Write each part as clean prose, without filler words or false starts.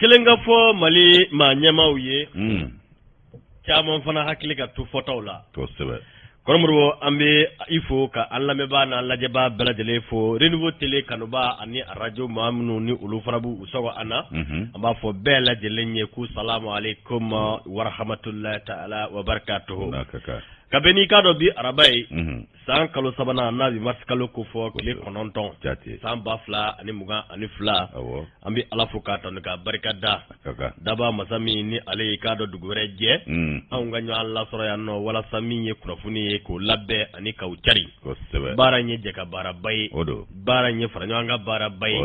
kelen ka fɔ Mali maa ɲɛmaaw ye caman fana hakili ka to fɔtaw la kosɛbɛ Kɔrɔmɔrɔ an bɛ i fo ka an lamɛnbaa n'an lajɛbaa bɛɛ lajɛlen fo Renouveau Télé kanubaa ani radio maa minnu ni olu fana b'u sɔgɔ an na an b'a fɔ bɛɛ lajɛlen ye k'u salamu alaikum wa rahmatulahi ta'ala wa barakatuhu ka bɛn n'i k'a dɔn bi araba ye san kalo sabanan n'a bɛ mars kalo ko fɔ tile 9 san 2022 an bɛ Ala fo k'a tanu ka barika da daba masa min ni ale ye k'a dɔn dugu wɛrɛ jɛ anw ka ɲɔgɔn lasɔrɔ yan nɔ walasa min ye kunnafoni ye k'o labɛn ani k'o cari baara in ye jɛ ka baaraba ye baara in ye fara ɲɔgɔn ka baaraba ye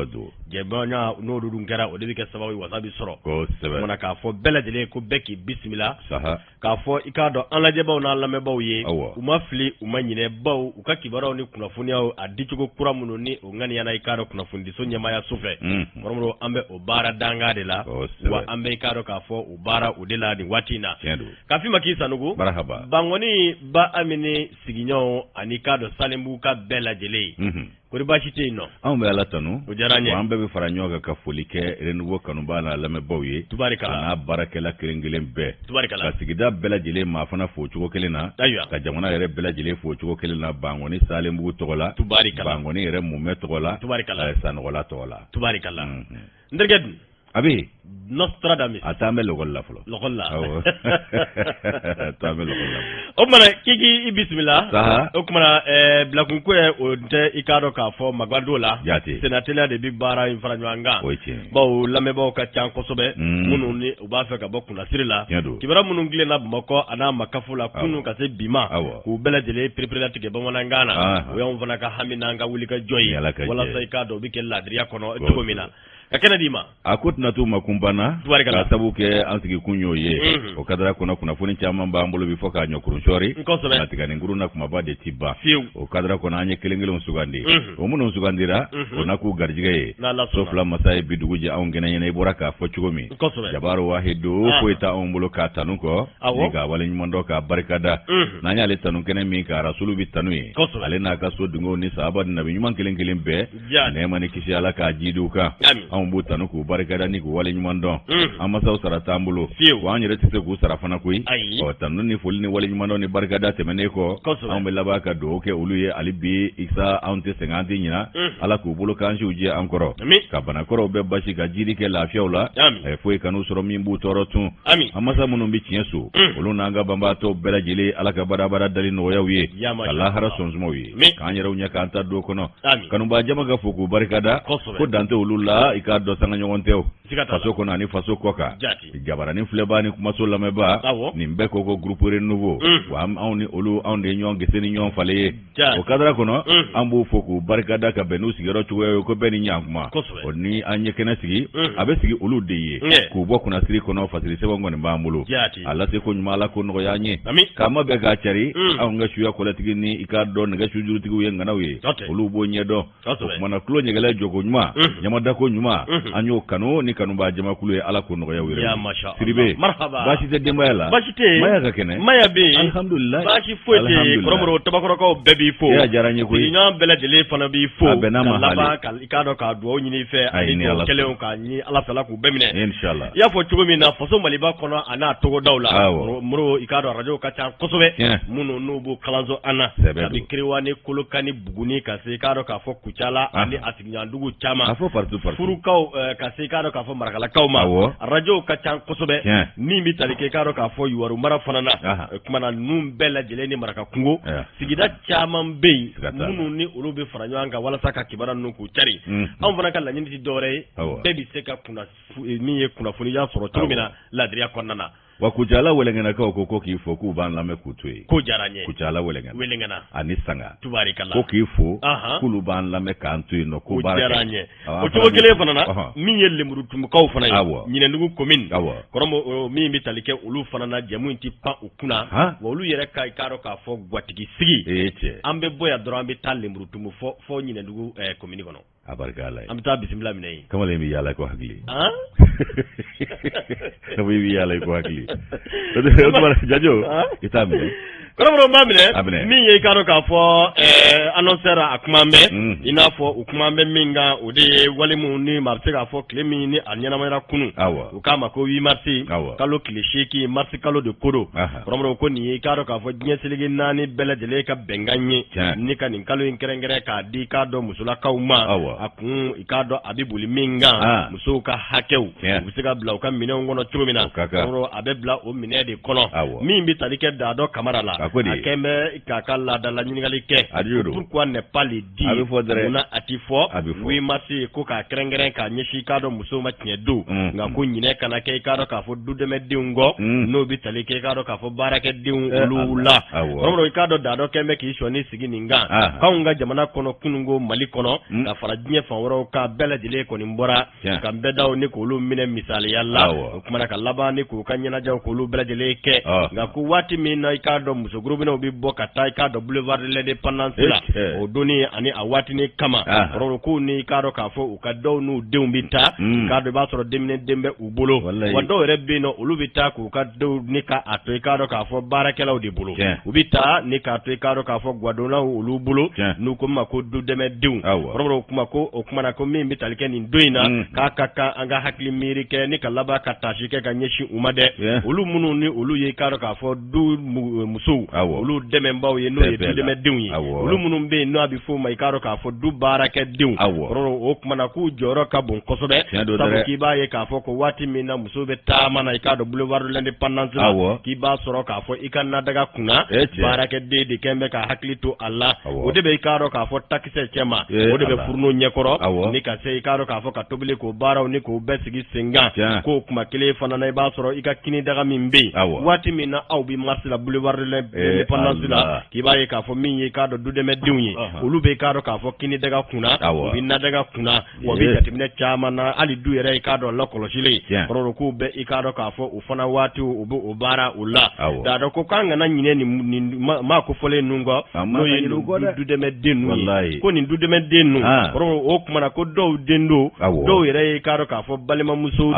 jɛbɔnya n'olu dun kɛra o de bɛ kɛ sababu ye wasa bɛ sɔrɔ mana k'a fɔ bɛɛ lajɛlen ko bɛɛ k'i bisimila k'a fɔ i k'a dɔn an lajɛbaw n'an lamɛnbaw ye u ma fili u ma ɲinɛ baw u ka kibaruyaw ni kunnafoniyaw a dicogo kura minnu ni o ŋaniyana i k'a dɔn kunnafonidiso ɲɛmaaya so fɛ Kɔrɔmɔrɔ an bɛ o baara danga de la wa an bɛ i k'a dɔn k'a fɔ o baara o de la nin waati in na k'a f'i ma k'i Sanogo Bangɔni ba Amini sigiɲɔgɔnw ani k'a dɔn Salenbugu ka bɛɛ lajɛlen kori baasi tɛ yen nɔ anw bɛ Ala tanu o diyara an ye an bɛɛ bɛ fara ɲɔgɔn kan ka foli kɛ Renouveau kanubaa n'a lamɛnbaw ye tubarikala n'a baarakɛla kelen kelen bɛɛ tubarikala ka sigida bɛɛ lajɛlen maa fana fo cogo kelen na ka jamana yɛrɛ bɛɛ lajɛlen fo cogo kelen na Bangɔni Salenbugu tɔgɔ la tubarikala Bangɔni yɛrɛ Mumɛ tɔgɔ la tubarikala Sanɔgɔla tɔgɔ la tubarikala n terikɛ dun a bɛ Nostradamus a taa an bɛ lɔgɔli la fɔlɔ lɔgɔli la taa an bɛ lɔgɔli la o kumana k'i i bisimila o kumana bilakunko ye o tɛ i k'a dɔn k'a fɔ Magado la Sénateliya de bɛ baara in fara ɲɔgɔn kan bawo lamɛnbaaw ka ca kosɛbɛ minnu ni u b'a fɛ ka bɔ kunnasiri la kibaruya minnu tilenna Bamakɔ a n'a Makafo la kunun ka se bi ma k'u bɛɛ lajɛlen pereperelatigɛ bamanankan na o y'anw fana ka hami n'an ka wulikajɔ ye walasa i k'a dɔn o bɛ kɛ laadiriya kɔnɔ cogo min na ka kɛnɛ d'i ma a ko tɛna t'u ma kun banna ka sabu kɛ an sigi kun y'o ye o kadara kɔnɔ kunnafoni caman b'an bolo bi fɔ k'a ɲɔkurun sɔɔri a tigɛninkuru na kumaba de ti ban o kadara kɔnɔ an ye kelen kelenw sugandi o minnu sugandira o na k'u garijɛgɛ ye so fila masa ye bi dugu jɛ anw gɛnɛ ɲɛna i bɔra k'a fɔ cogo min Jabaru Wahidu foyi t'a anw bolo k'a tanu kɔ ni k'a waleɲuman dɔn k'a barikada n'an y'ale tanu kɛnɛ min ka rasulu bi tanu ye ale n'a ka so dunkew ni sahaba ni nabi ɲuman kelen kelen bɛɛ nɛɛma ni kisi Ala k'a jiidiw kan anw b'u tanu k'u barikada ni k'u waleɲuman dɔn an masaw sara t'an bolo wa an yɛrɛ tɛ se k'u sara fana koyi tanu ni foli ni waleɲuman dɔn ni barikada tɛmɛnen kɔ anw bɛ laban ka dugawu kɛ olu ye hali bi Isa anw tɛ sɛgɛn an tɛ ɲina Ala k'u bolo k'ansiw jɛ an kɔrɔ ka banakɔrɔw bɛɛ basi ka jiri kɛ lafiyaw la foyi kan'u sɔrɔ min b'u tɔɔrɔ tun an masa minnu bɛ tiɲɛ so olu n'an ka banbaatɔw bɛɛ lajɛlen Ala ka badabada dali nɔgɔyaw ye ka lahara sɔnsumaw ye k'an yɛrɛw ɲɛ k'an ta don kɔnɔ kanubaa jama ka fo k'u barikada ko dan tɛ olu la i k'a dɔn sanga ɲɔgɔn tɛ faso kɔnɔ ani faso kɔ kan jabaranin filɛbaa ni kumaso lamɛnbaa nin bɛɛ ko groupe Renouveau wa anw ni olu anw de ɲɔgɔn gese ni ɲɔgɔn falen ye o kadara kɔnɔ an b'u fo k'u barikada ka bɛn n'u sigiyɔrɔ cogoya ye ko bɛɛ ni ɲankuma o ni an ye kɛnɛ sigi a bɛ sigi olu de ye k'u bɔ kunnasiri kɔnɔ fasiri sɛbɛn kɔni b'an bolo a lase ko ɲuman Ala ko nɔgɔya an ye k'a ma bɛɛ k'a cari anw ka suya kɔlɛtigi ni i k'a dɔn nɛgɛsu jurutigiw ye ŋanaw ye olu b'o ɲɛdɔn o kumana tulo ɲɛgɛlɛ jɔko ɲuman ɲamadako ɲuman an y'o kanu ni kanubaa jamakulu ye Ala ko nɔgɔya wɛrɛ Siribe baasi tɛ denbaya la Maya ka kɛnɛ Maya bɛ yen alhamdulilayi baasi foyi tɛ Kɔrɔmɔrɔ Tabakɔrɔkaw bɛɛ b'i fo diyara n ye koyi ɲɔgɔn bɛɛ lajɛlen fana b'i fo ka laban i k'a dɔn ka dugawu ɲini i fɛ ani dugawu kɛlenw ka ɲi Ala fɛla k'u bɛɛ minɛ inshallah i y'a fɔ cogo min na faso Maliba kɔnɔ a n'a togodaw la Moro i k'a dɔn radio ka ca kosɛbɛ minnu n'u b'u kalanso an na kabi Kiriwani Kolokani Buguni ka se i k'a dɔn k'a fɔ Kucala ani a sigiɲɔgɔndugu caman furukaw ka se i k'a dɔn k'a fɔ Marakalakaw ma radio ka ca kosɛbɛ min bɛ tali kɛ i k'a dɔn k'a fɔ Yuwaru mara fana na kumana ninnu bɛɛ lajɛlen ni Maraka kungo sigida caman bɛ yen minnu ni olu bɛ fara ɲɔgɔn kan walasa ka kibaruya ninnu k'u cari anw fana ka laɲini tɛ dɔwɛrɛ ye bɛɛ bɛ se ka min ye kunnafoniya sɔrɔ cogo min na laadiriya kɔnɔna na wa Kucala wɛlɛngɛnakaw ko k'i fo k'u b'an lamɛn k'u to yen ko diyara n ye Kucala wɛlɛngɛna ani Sanga tubarikala ko k'i fo k'olu b'an lamɛn k'an to yen nɔ ko diyara n ye o cogo kelen fana na min ye Lemurutumukaw fana ye Ɲinɛndugu commune Kɔrɔmɔ min bɛ tali kɛ olu fana na jamu in tɛ pan u kunna wa olu yɛrɛ ka i k'a dɔn k'a fɔ gatigi sigi an bɛ bɔ yan dɔrɔn an bɛ taa Lemurutumu fɔ Ɲinɛndugu commune kɔnɔ a barika Ala ye an bɛ taa bisimila minɛ yen kamalen bɛ yaala ko hakili sabu i bɛ yaala ko hakili Jajo i t'a minɛ Kono mamine min ye karo ka fo annoncer akumambe ina fo ukumambe minga ode walimu ni marse ka fo klemi ni anyana kunu ukama ko 8 marsi kalo klishiki marsi kalo de kodo kono ko ni karo ka fo nyeseligi nani beledele ka benganye ni kan kalo inkerengere ka di ka do musula kauma akun ikado abibuli minga musuka hakew usika bla ka mine ngono chumina kono abebla o mine de kono min bi talike da do kamara la akembe ikakala da la nyingali ke pourquoi ne pas le dire on a atifo oui masi ko ka krengere ka nyeshi kado musoma tiedo nga ko nyine kana ke kado ka fo dude medingo no bi talike kado ka fo barake diun ulula romro kado da do kembe ki shoni sigini nga kaunga jamana kono kunungo mali kono ka farajnye fawro ka bela dile ko nimbora ka bedaw ni ko lu mine misali yalla kuma ka labani ko kanyana jaw ko lu bela dile ke nga ko wati mina kado muso groupe no bi boka tay kado boulevard de l'indépendance la o doni ani awati ni kama ro ko ni kado ka fo ka do nu deumbita kado ba soro demine dembe ubolo wado rebe no ulubita ko ka do ni ka ato kado ka fo barakela o di bolo ubita ni ka ato kado ka fo gwadona ulubulo nu ko ma ko du deme deun ro kuma ko o kuma na ko mi bitalike ni doina ka anga hakli miri ke ni ka laba ka tashike ka nyeshi umade ulu munu ni ulu ye kado ka fo du muso olu deme mbaw ye no ye deme deun yi olu munu be no abi fo mai kado ka fo du barake deun ro o kuma na ku joro ka bon kosobe sabu ki ba ye ka fo ko wati mina muso be ta mana ikado boulevard de l'indépendance ki ba soro ka fo ikanna daga kuna barake de kembe ka hakli to Allah o de be ikado ka fo taxi chema o de be furno nyekoro ni ka se ikado ka fo ka tobile ko baraw ni ko be sigi senga ko kuma kile fana na ba soro ikakini daga mimbe wati mina au bi masla boulevard de l'indépendance la ki ba ye ka fo min ye kado du de medunyi olu be ikado ka fo kini daga kuna bi na daga kuna wo bi katimne chama na ali du yere ikado lokolojile roro ko be ikado ka fo ufana wati o bara ulla da do ko kanga na nyine ni ma ko fole nungo no ye du de medenu ko ni du de medenu roro o kuma na ko do dendo do yere ikado ka fo balima muso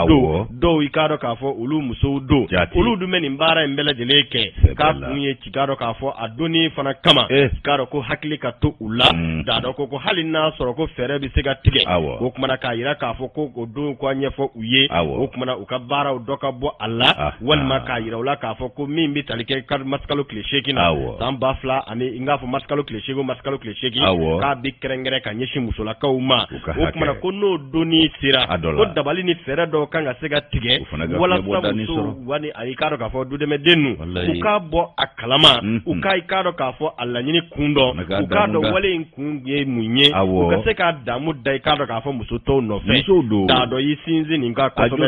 do ikado ka fo ulu muso do ulu du meni mbara mbele de leke ka kunye ikado ka fo adoni fana kama ikado ko hakli ka to ulla da do ko halina soro ko fere bi siga tige o kuma na ka yira ka fo ko do ko nyefo uye o kuma na ukabara doka bo Allah wal maka yira wala ka fo ko min bi talike kar maskalo klisheki na tamba fla ani inga fo maskalo klisheki ka bi krengere ka nyeshi musula ka uma o kuma na ko no doni sira ko dabali ni fere do kanga siga tige wala sabu wani ay karo ka fo dude medenu uka bo akalama uka ikaro ka fo Allah nyini kundo uka do wale nkunge munye uka se ka damu dai karo ka fo musoto no fe da do yisinzi ninga ko so be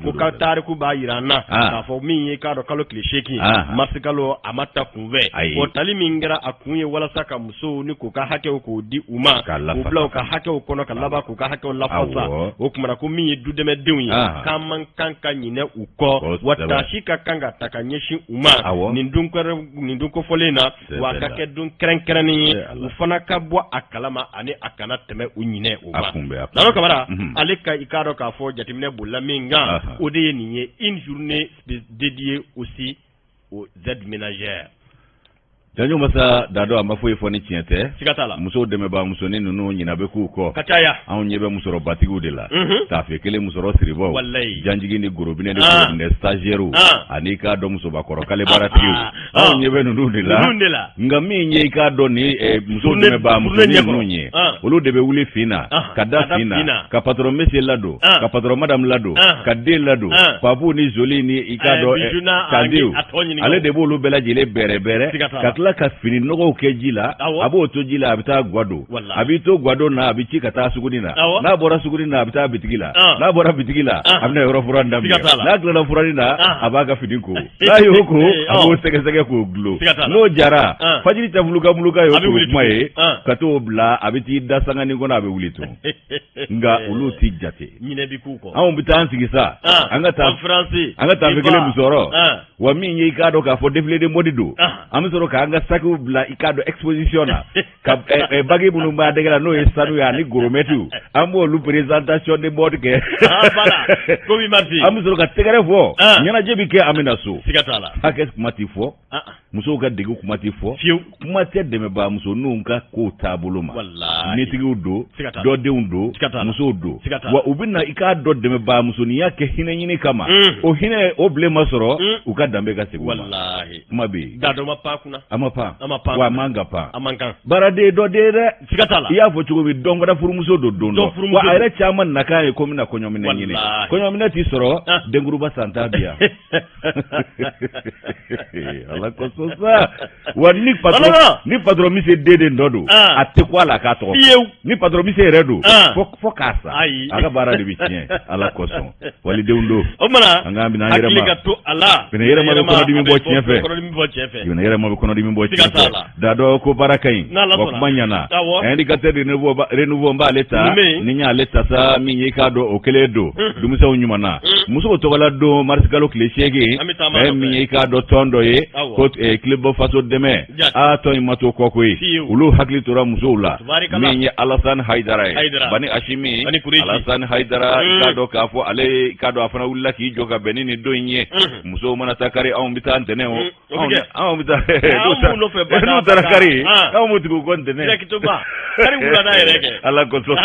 uka tariku ba yirana ka fo min ye karo kalo klisheki masikalo amata kunve o tali mingera akunye wala saka muso ni ko ka hake ko di uma ubla ka hake ko no ka laba ko ka hake la fosa o kuma ko min ye dude medun kaman kanka nyine uko watashika kanga takanyeshi uma nindun ko folena wa ka ke dun krenkreni ufana ka bo akalama ani akana teme unyine uma dalo kamara aleka ikaro ka fo jatimne bulla minga ode niye une journée dédiée aussi aux aides ménagères. Janjo masa dado amafo ifo ni tiente sikatala muso deme ba muso ni nunu nyina be ku ko kataya an nyebe musoro batigu de la ta fe kele musoro siribo wallahi janjigi ni gorobine de ko ne stagiaire ani ka do muso ba koro kale baratigu an nyebe nunu de la ngami nye ka do ni muso deme ba muso ni nunu nye olu de be wuli fina kada fina ka patron monsieur lado ka patron madame lado ka de lado papu ni joli ni ikado kadiu ale de bolu bela jele bere la ka fini nogo ke jila abo to jila abita gwado abito gwado na abichi kata sugudina na bora sugudina abita bitigila na bora bitigila abna yoro furanda na gla furanda abaga fidinko na yoko abo sege ko glo no jara fajiri tavuluka muluka yoko maye kato bla abiti dasanga ni ngona abe wulito nga uluti jate nyine bikuko awon bitansi gisa anga ta fikele musoro wa minye ikado ka fo defile de modido amsoro ka nga sakiw bila i k'a dɔn exposition na ka bagi minnu b'a dɛgɛ la n'o ye sanu ye ani goromɛtiw an b'olu présentation de mode kɛ komi marti an bɛ sɔrɔ ka tɛgɛrɛ fɔ ɲɛnajɛ bi kɛ an bɛ na so siga t'a la hakɛ kuma ti fɔ musow ka degu kuma ti fɔ kuma tɛ dɛmɛbaa musoninw ka kow taabolo ma nitigiw don dɔdenw don musow don wa u bɛ na i k'a dɔn dɛmɛbaa musoninya kɛ hinɛ ɲini kama o hinɛ o bilen ma sɔrɔ u ka danbe ka segin kuma bɛ yen dadɔ ma pan kunna a ma pan wa a man ka pan a man kan baaraden dɔ den dɛ siga t'a la i y'a fɔ cogo min dɔn wɛrɛ furumuso don dɔ wa a yɛrɛ caman nakan ye ko n bɛna kɔɲɔminɛ ɲini kɔɲɔminɛ t'i sɔrɔ denkuruba san t'a bi yan ala kosɔn sa wa ni patron min se den dɔ don a tɛ ko a la k'a tɔgɔ ni patron min se yɛrɛ don fo k'a sa a ka baara de bɛ tiɲɛ ala kosɔn walidenw don o kumana an k'an bɛna an yɛrɛ ma ka to a la bɛnɛ yɛrɛma bɛ kɔnɔdimi bɔ tiɲɛ fɛ bɛnɛ yɛrɛma bɛ kɔnɔdimi bɔ tiɲɛ fɛ dadɔ ko baara ka ɲi wa kuma ɲɛna indicateur de renouveau n b'ale ta ni n y'ale ta sa min ye k'a dɔn o kelen don dumisɛnw ɲumanna musow tɔgɔla don marsikalo tile 8 min ye k'a dɔn tɔn dɔ ye ko kilebɔ faso dɛmɛ tɔn in ma to kɔ koyi olu hakili tora musow la min ye Alassane Haidara ye Bani Hashimi Alassane Haidara i k'a dɔn k'a fɔ ale k'a dɔn a fana wulila k'i jɔ ka bɛn ni nin don in ye musow mana taa kari anw bɛ taa ntɛnɛn o anw bɛ taa n'u taara kari anw m'u tigi u kɔ ntɛnɛn ala kosɔn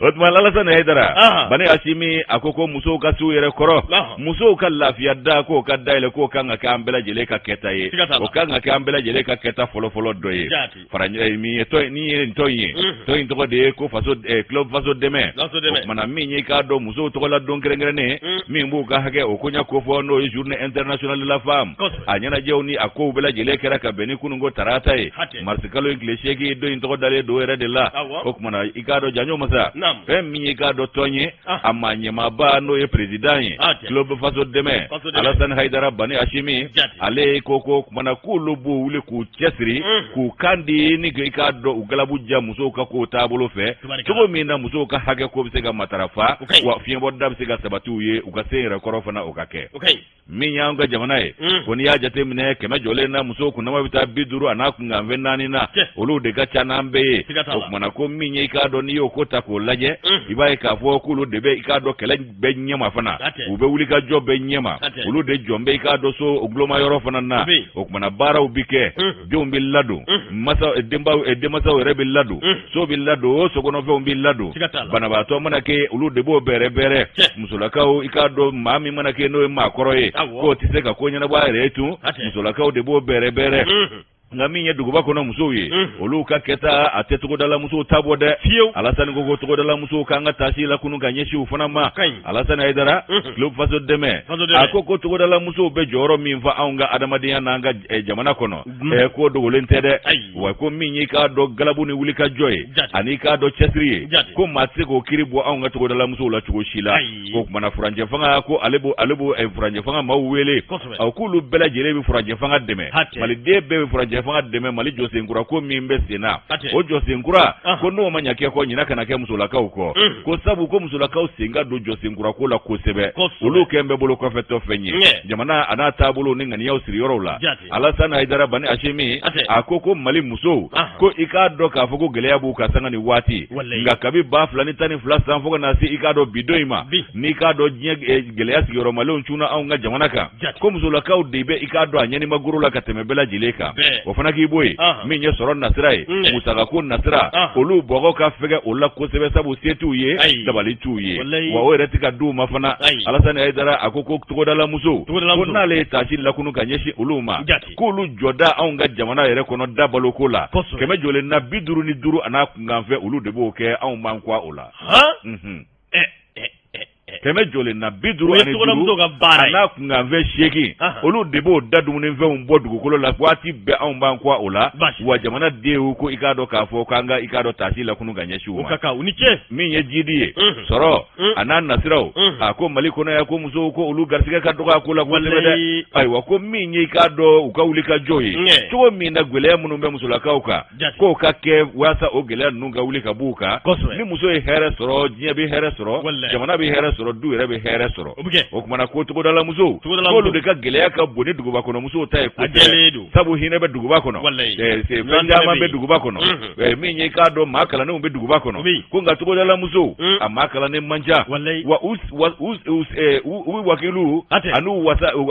o tuma Alassane Haidara Bani Hashimi a ko musow ka s'u yɛrɛ kɔrɔ musow ka lafiya da k'o ka dayɛlɛ k'o kan ka kɛ an bɛɛ lajɛlen ka kɛta ye o kan ka kɛ an bɛɛ lajɛlen ka kɛta fɔlɔfɔlɔ dɔ ye fara min ye tɔn ni ye tɔn ye tɔn in tɔgɔ de ye ko club faso dɛmɛ o kumana min ye k'a dɔn musow tɔgɔ la don kɛrɛnkɛrɛnnen min b'u ka hakɛ o koɲa ko fɔ n'o ye journée internationale de la femme a ɲɛnajɛw ni a kow bɛɛ lajɛlen kɛra ka bɛn ni kununko tarata ye marsikalo in tile 8 don in tɔgɔ dalen don yɛrɛ de la o kumana i k'a dɔn janɲo masa fɛn min ye k'a dɔn tɔn ye a ma ɲɛmaaba n'o ye président ye club faso dɛmɛ Alassane Haidara Bani Hashimi ale ko kumana k'olu b'u wuli k'u cɛsiri k'u kan di ni i k'a dɔn u galabu ja musow ka kow taabolo fɛ cogo min na musow ka hakɛ ko bɛ se ka matarafa wa fiɲɛbɔda bɛ se ka sabati u ye u ka se yɛrɛ kɔrɔ fana o ka kɛ min y'an ka jamana ye ko n'i y'a jateminɛ 100 jɔlen na musow kunnama bɛ taa 50 a n'a kunkanfɛn 4 na olu de ka ca n'an bɛɛ ye o kumana ko min ye i k'a dɔn n'i y'o ko ta k'o lajɛ i b'a ye k'a fɔ k'olu de bɛ i k'a dɔn kɛlɛ bɛɛ ɲɛma fana u bɛ wuli ka jɔ bɛɛ ɲɛma olu de jɔn bɛ i k'a dɔn so o guloma yɔrɔ fana na o kumana baaraw bi kɛ denw bɛ ladon denmasaw yɛrɛ bɛ ladon so bɛ ladon sokɔnɔfɛnw bɛ ladon banabaatɔ mana kɛ olu de b'o bɛrɛ musolakaw i k'a dɔn maa min mana kɛ n'o ye maakɔrɔ ye k'o tɛ se ka ko ɲɛnabɔ a yɛrɛ ye tun musolakaw de b'o bɛrɛ nka min ye duguba kɔnɔ musow ye olu ka kɛta a tɛ togodala musow ta bɔ dɛ Alassane ko togodala musow k'an ka taasi la kunun ka ɲɛsin u fana ma Alassane Haidara club faso dɛmɛ a ko togodala musow bɛ jɔyɔrɔ min fɔ anw ka adamadenya n'an ka jamana kɔnɔ k'o dogolen tɛ dɛ wa ko min ye k'a dɔn galabu ni wuli ka jɔ ye ani k'a dɔn cɛsiri ye ko maa tɛ se k'o kiri bɔ anw ka togodala musow la cogo si la ko kumana furancɛ fanga ko ale b'o furancɛ fanga maaw wele k'olu bɛɛ lajɛlen bɛ furancɛ fanga dɛmɛ maliden bɛɛ bɛ furancɛ fanga dɛmɛ Mali jɔsenkura ko min bɛ sen na o jɔsenkura ko n'o ma ɲɛ kɛ kɔ ɲina kana kɛ musolakaw kɔ ko sabu ko musolakaw sen ka don jɔsenkura ko la kosɛbɛ olu kɛn bɛ bolo kɔfɛtɔ fɛn ye jamana a n'a taabolo ni ŋaniyaw siri yɔrɔw la Alassane Haidara Bani Hashimi a ko Mali musow ko i k'a dɔn k'a fɔ ko gɛlɛya b'u ka sanga ni waati nka kabi 2012 san fo ka na se i k'a dɔn bi don in ma n'i k'a dɔn diɲɛ gɛlɛya sigiyɔrɔmalenw cunna anw ka jamana kan ko musolakaw de bɛ i k'a dɔn a ɲɛnimagoro la ka tɛmɛ bɛɛ lajɛlen kan o fana k'i bɔ yen min ye sɔrɔ nasira ye musakako nasira olu bɔgɔ ka fɛgɛ o la kosɛbɛ sabu se t'u ye dabali t'u ye wa o yɛrɛ tɛ ka d'u ma fana Alassane Haidara a ko togodala musow ko n'ale ye taasi lakunu ka ɲɛsin olu ma k'olu jɔda anw ka jamana yɛrɛ kɔnɔ da baloko la 100 jɔlen na 55 a n'a kunkanfɛ olu de b'o kɛ anw man kwa o la 100 jɔlen na 55 a n'a kunkanfɛn 8 olu de b'o da dumunifɛnw bɔ dugukolo la waati bɛɛ anw b'an kwa o la wa jamana den ko i k'a dɔn k'a fɔ k'an ka i k'a dɔn taasi lakunu ka ɲɛsin u ma min ye jidi ye sɔrɔ a n'a nasiraw a ko Mali kɔnɔ yan ko musow ko olu garisɛgɛ ka dɔgɔ a ko la kosɛbɛ dɛ ayiwa ko min ye i k'a dɔn u ka wuli ka jɔ ye cogo min na gɛlɛya minnu bɛ musolakaw kan k'o ka kɛ walasa o gɛlɛya ninnu ka wuli ka b'u kan ni muso ye hɛrɛ sɔrɔ diɲɛ bɛ hɛrɛ sɔrɔ jamana bɛ hɛrɛ sɔrɔ sɔrɔ du yɛrɛ bɛ hɛrɛ sɔrɔ o kumana ko togodala muso k'olu de ka gɛlɛya ka bon ni duguba kɔnɔ musow ta ye kosɛbɛ sabu hinɛ bɛ duguba kɔnɔ fɛn caman bɛ duguba kɔnɔ min ye k'a dɔn maa kalannenw bɛ duguba kɔnɔ ko nka togodala musow a maa kalannen man ca wa u bɛ wakilu an'u wasa u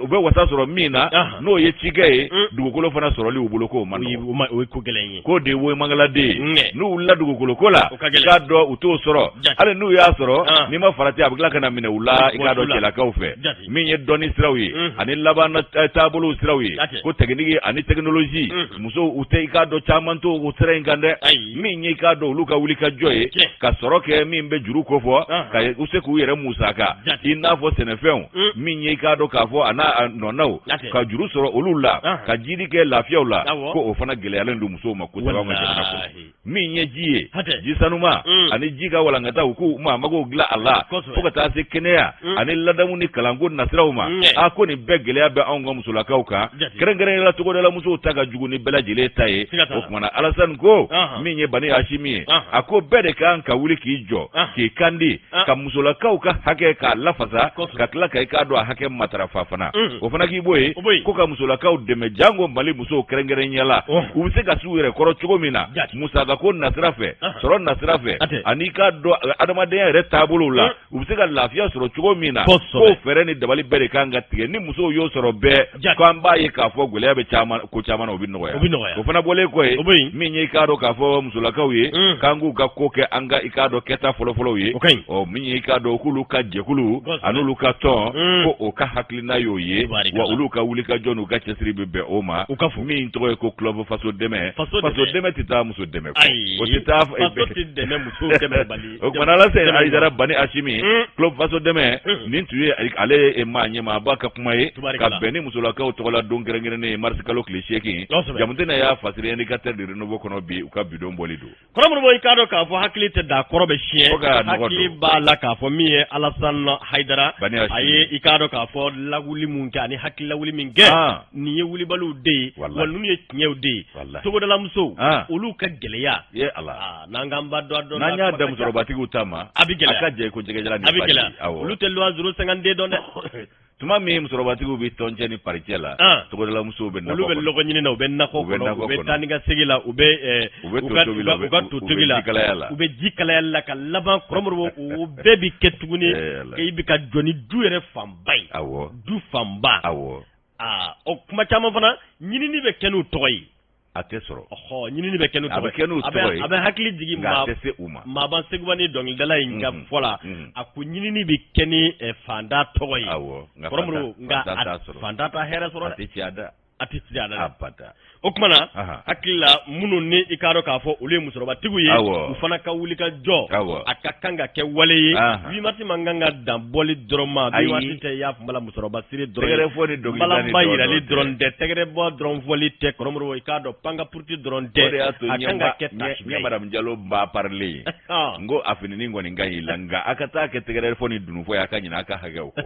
bɛ wasa sɔrɔ min na n'o ye cikɛ ye dugukolo fana sɔrɔli u bolo k'o man nɔgɔn o ye ko gɛlɛn ye k'o de ye woyemangaladen ye n'u wulila dugukolo ko la i k'a dɔn u t'o sɔrɔ hali n'u y'a sɔrɔ n'i ma farati a bɛ tila ka na minɛ u la i k'a dɔn cɛlakaw fɛ min ye dɔnni siraw ye ani laban taabolo siraw ye ko technique ani technologie musow u tɛ i k'a dɔn caman to o sira in kan dɛ min ye i k'a dɔn olu ka wuli ka jɔ ye ka sɔrɔ kɛ min bɛ juru ko fɔ ka u se k'u yɛrɛ musaka i n'a fɔ sɛnɛfɛnw min ye i k'a dɔn k'a fɔ a n'a nɔnaw ka juru sɔrɔ olu la ka jiri kɛ lafiyaw la ko o fana gɛlɛyalen don musow ma kosɛbɛ an ka jamana kɔnɔ min ye ji ye ji sanuma ani ji ka walankataw k'u ma mago dilan a la fo ka taa se kɛnɛya ani ladamu ni kalanko nasiraw ma a ko nin bɛɛ gɛlɛya bɛ anw ka musolakaw kan kɛrɛnkɛrɛnnenya togodala musow ta ka jugu ni bɛɛ lajɛlen ta ye o kumana Alasani ko min ye Bani Hashimi ye a ko bɛɛ de kan ka wuli k'i jɔ k'i kandi ka musolakaw ka hakɛ k'a lafasa ka tila ka i k'a dɔn a hakɛ matarafa fana o fana k'i bɔ ye ko ka musolakaw dɛmɛ jango Mali musow kɛrɛnkɛrɛnnenya la u bɛ se ka s'u yɛrɛ kɔrɔ cogo min na musakako nasira fɛ sɔrɔ nasira fɛ ani k'a dɔn adamadenya yɛrɛ taabolo la u bɛ se ka lafiya sɔrɔ cogo min na k'o fɛɛrɛ ni dabali bɛɛ de kan ka tigɛ ni musow y'o sɔrɔ bɛɛ ko an b'a ye k'a fɔ gɛlɛya bɛ ko caman na o bɛ nɔgɔya o fana bɔlen kɔ ye min ye i k'a dɔn k'a fɔ musolakaw ye k'an k'u ka ko kɛ an ka i k'a dɔn kɛta fɔlɔfɔlɔw ye min ye i k'a dɔn k'olu ka jɛkulu an'olu ka tɔn ko o ka hakilina y'o ye wa olu ka wuli ka jɔ n'u ka cɛsiri bɛ bɛn o ma min tɔgɔ ye ko club faso dɛmɛ tɛ taa muso dɛmɛ kɔ o tɛ taa o kumana Alasani Ayidara Bani Hashimi club faso dɛmɛ nin tun ye ale maa ɲɛmaaba ka kuma ye ka bɛn ni musolakaw tɔgɔla don kɛrɛnkɛrɛnnen ye mars kalo tile 8 Jamutɛnɛ y'a fasiri indicateur de renouveau kɔnɔ bi u ka bidon bɔli don kɔrɔmɔrɔ i k'a dɔn k'a fɔ hakili tɛ da kɔrɔ bɛ siɲɛ hakili b'a la k'a fɔ min ye Alasani Ayidara a ye i k'a dɔn k'a fɔ lawuli mun kɛ ani hakili lawuli min kɛ nin ye wulibaliw de ye wa ninnu ye tiɲɛw de ye togodala musow olu ka gɛlɛya n'an k'an ba dɔn n'an y'a da musokɔrɔbatigiw ta ma a bɛ gɛlɛya a ka jɛ ko jɛgɛjala ni a bɛ gɛlɛya olu tɛ loi 052 dɔn dɛ tuma min musokɔrɔbatigiw bɛ tɔncɛ ni paricɛ la togodala musow bɛ nakɔ olu bɛ lɔgɔ ɲini na u bɛ nakɔ kɔnɔ u bɛ taa ni ka segin la u ka to tobi la u bɛ ji kalayali la ka laban kɔrɔmɔrɔ o bɛɛ bi kɛ tuguni i bɛ ka jɔ ni du yɛrɛ fanba ye du fanba o kuma caman fana ɲinini bɛ kɛ n'u tɔgɔ ye a tɛ sɔrɔ ɲinini bɛ kɛ n'u tɔgɔ ye a bɛ hakili jigin maaban Segubani dɔnkilidala in ka fɔ la a ko ɲinini bɛ kɛ ni fanda tɔgɔ ye kɔrɔmɔrɔ nka fanda ta hɛrɛ sɔrɔ dɛ a tɛ ci a la o kumana hakili la minnu ni i k'a dɔn k'a fɔ olu ye musokɔrɔbatigiw ye u fana ka wuli ka jɔ a ka kan ka kɛ wale ye wimati man kan ka dan bɔli dɔrɔn ma wimati tɛ y'a fɔ musokɔrɔbasiri dɔrɔn balaba yirali dɔrɔn tɛ tɛgɛrɛ bɔ dɔrɔn fɔli tɛ kɔrɔmɔrɔ i k'a dɔn pankapuruti dɔrɔn tɛ a kan ka kɛ ɲɛ Madame Jalo ba parler n ko a fininin kɔni ka y'i la nka a ka taa kɛ tɛgɛrɛ fɔ ni dunufɔ ye a ka ɲinɛ a ka hakɛw kɔ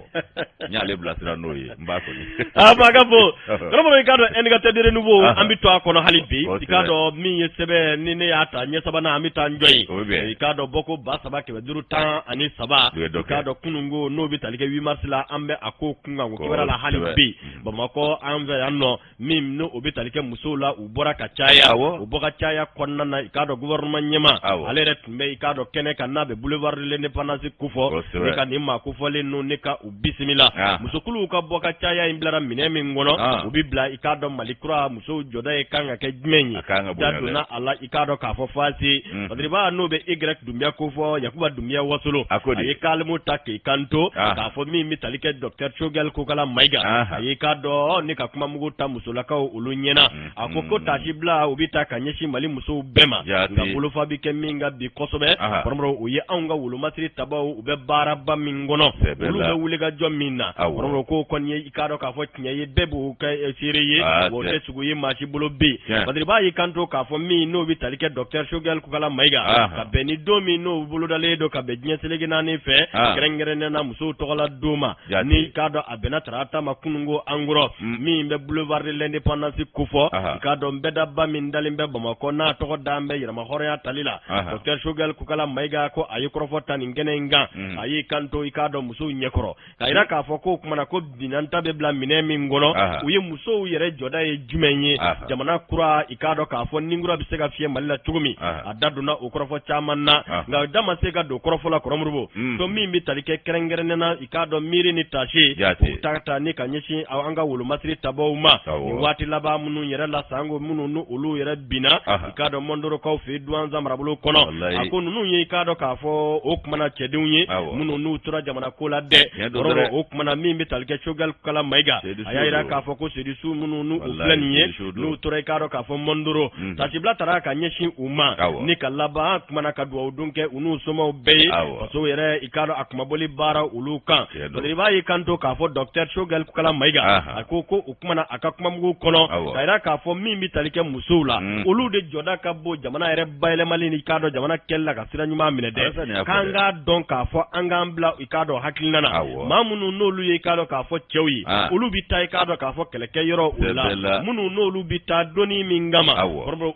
n y'ale bilasira n'o ye n b'a kɔni a ka bon kɔrɔmɔrɔ i k'a dɔn indicateur de renouveau an bɛ to a kɔnɔ hali bi i k'a dɔn min ye sɛbɛn ni ne y'a ta ɲɛ sabanan an bɛ taa njɔ ye i k'a dɔn bɔ ko 3,513 i k'a dɔn kununko n'o bɛ tali kɛ 8 mars la an bɛ a ko kun kan o kibaruya la hali bi Bamakɔ an fɛ yan nɔ min n'o bɛ tali kɛ musow la u bɔra ka caya u bɔ ka caya kɔnɔna na i k'a dɔn gouvernement ɲɛma ale yɛrɛ tun bɛ i k'a dɔn kɛnɛ kan n'a bɛ boulevard de l'indépendance kofɔ ne ka nin maa kofɔlen ninnu ne ka u bisimila musokuluw ka bɔ ka caya in bilara minɛn min kɔnɔ u bɛ bila i k'a dɔn Mali kura musow jɔda ye kan ka kɛ jumɛn ye da donna a la i k'a dɔn k'a fɔ fasi Badiriba n'o bɛ Y Dunbiya ko fɔ Yakuba Dunbiya Wasolo a ye kalimu ta k'i kanto k'a fɔ min bɛ tali kɛ Dr Choguel Kokala Mayiga a ye k'a dɔn ne ka kuma mugu ta musolakaw olu ɲɛna a ko tasi bila u bɛ ta ka ɲɛsin Mali musow bɛɛ ma nka bolofa bɛ kɛ min ka bi kosɛbɛ kɔrɔmɔrɔ u ye anw ka wolomasiri tabaw u bɛ baaraba min kɔnɔ olu bɛ wuli ka jɔ min na kɔrɔmɔrɔ ko kɔni ye i k'a dɔn k'a fɔ tiɲɛ ye bɛɛ b'u kɛ seere ye o tɛ sugu ye maa si bolo bi parce b'a y'i kanto k'a fɔ min n'o bɛ tali kɛ docteur Choguel Kukala Mayiga ka bɛn ni don min n'o bolodalen don ka bɛn diɲɛ selege naani fɛ kɛrɛnkɛrɛnnena musow tɔgɔla don ma ni k'a dɔn a bɛnna tarata ma kunungo Ankɔrɔ min bɛ boulevard de l'indépendance kofɔ k'a dɔn bɛɛdaba min dalen bɛ Bamakɔ n'a tɔgɔ da bɛ yɛrɛma hɔrɔnya tali la docteur Choguel Kukala Mayiga ko a ye kɔrɔfɔ ta nin kɛnɛ in kan a y'i kanto i k'a dɔn musow ɲɛkɔrɔ ka yira k'a fɔ ko kumana ko binanta bɛ bila minɛ min kɔnɔ u ye musow yɛrɛ jɔda ye jumɛn ye jamana kura i k'a dɔn k'a fɔ ninkura bɛ se ka fiyɛ Mali la cogo min a da donna o kɔrɔfɔ caman na nka da ma se ka don kɔrɔfɔ la Kɔrɔmurubo to min bɛ tali kɛ kɛrɛnkɛrɛnnena i k'a dɔn miiri ni tase u ta ni ka ɲɛsin an ka wolomasiri tabaw ma nin waati laban minnu yɛrɛ la sango minnu ni olu yɛrɛ binna i k'a dɔn Mondorokaw fɛ Douentza marabolo kɔnɔ a ko ninnu ye i k'a dɔn k'a fɔ o kumana cɛdenw ye minnu n'u tora jamana ko la dɛ o kumana min bɛ tali kɛ Choguel Kukala Mayiga a y'a yira k'a fɔ ko sedisu minnu n'u filɛ nin ye n'u tora i k'a dɔn k'a fɔ Mondoro tasibila taara ka ɲɛsin u ma ni ka laban kumana ka dugawu dun kɛ u n'u somɔgɔw bɛɛ ye faso yɛrɛ i k'a dɔn a kumaboli baara olu kan i b'a ye kanto k'a fɔ docteur Choguel Kukala Mayiga a ko o kumana a ka kumamugu kɔnɔ ka yira k'a fɔ min bɛ tali kɛ musow la olu de jɔda ka bon jamana yɛrɛ bayɛlɛmali ni i k'a dɔn jamana kɛlɛ la ka sira ɲuman minɛ dɛ k'an k'a dɔn k'a fɔ an k'an bila i k'a dɔn hakilina na maa minnu n'olu ye i k'a dɔn k'a fɔ cɛw ye olu bɛ taa i k'a dɔn k'a fɔ kɛlɛkɛ yɔrɔ u la minnu n'olu bɛ taa dɔnni min kama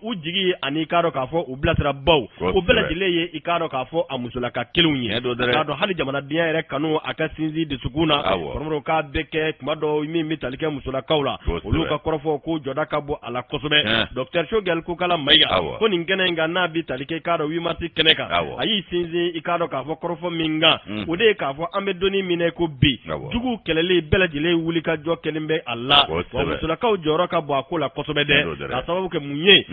u jigi ye ani i k'a dɔn k'a fɔ u bilasira baw o bɛɛ lajɛlen ye i k'a dɔn k'a fɔ a musolaka kelenw ye k'a dɔn hali jamanadenya yɛrɛ kanu a ka sinsin dusukun na k'a bɛ kɛ tuma dɔw min bɛ tali kɛ musolakaw la olu ka kɔrɔfɔ ko jɔda ka bɔ a la kosɛbɛ docteur Choguel Kukala Mayiga ko nin kɛnɛ in kan n'a bɛ tali kɛ i k'a dɔn 8 mars kɛnɛ kan a y'i sinsin i k'a dɔn k'a fɔ kɔrɔfɔ min kan o de ye k'a fɔ an bɛ donni minɛ ko bi jugu kɛlɛli bɛɛ lajɛlen wuli ka jɔ kelen bɛ a la wa musolakaw jɔyɔrɔ ka bɔ a ko la kosɛbɛ dɛ k'a sababu kɛ mun ye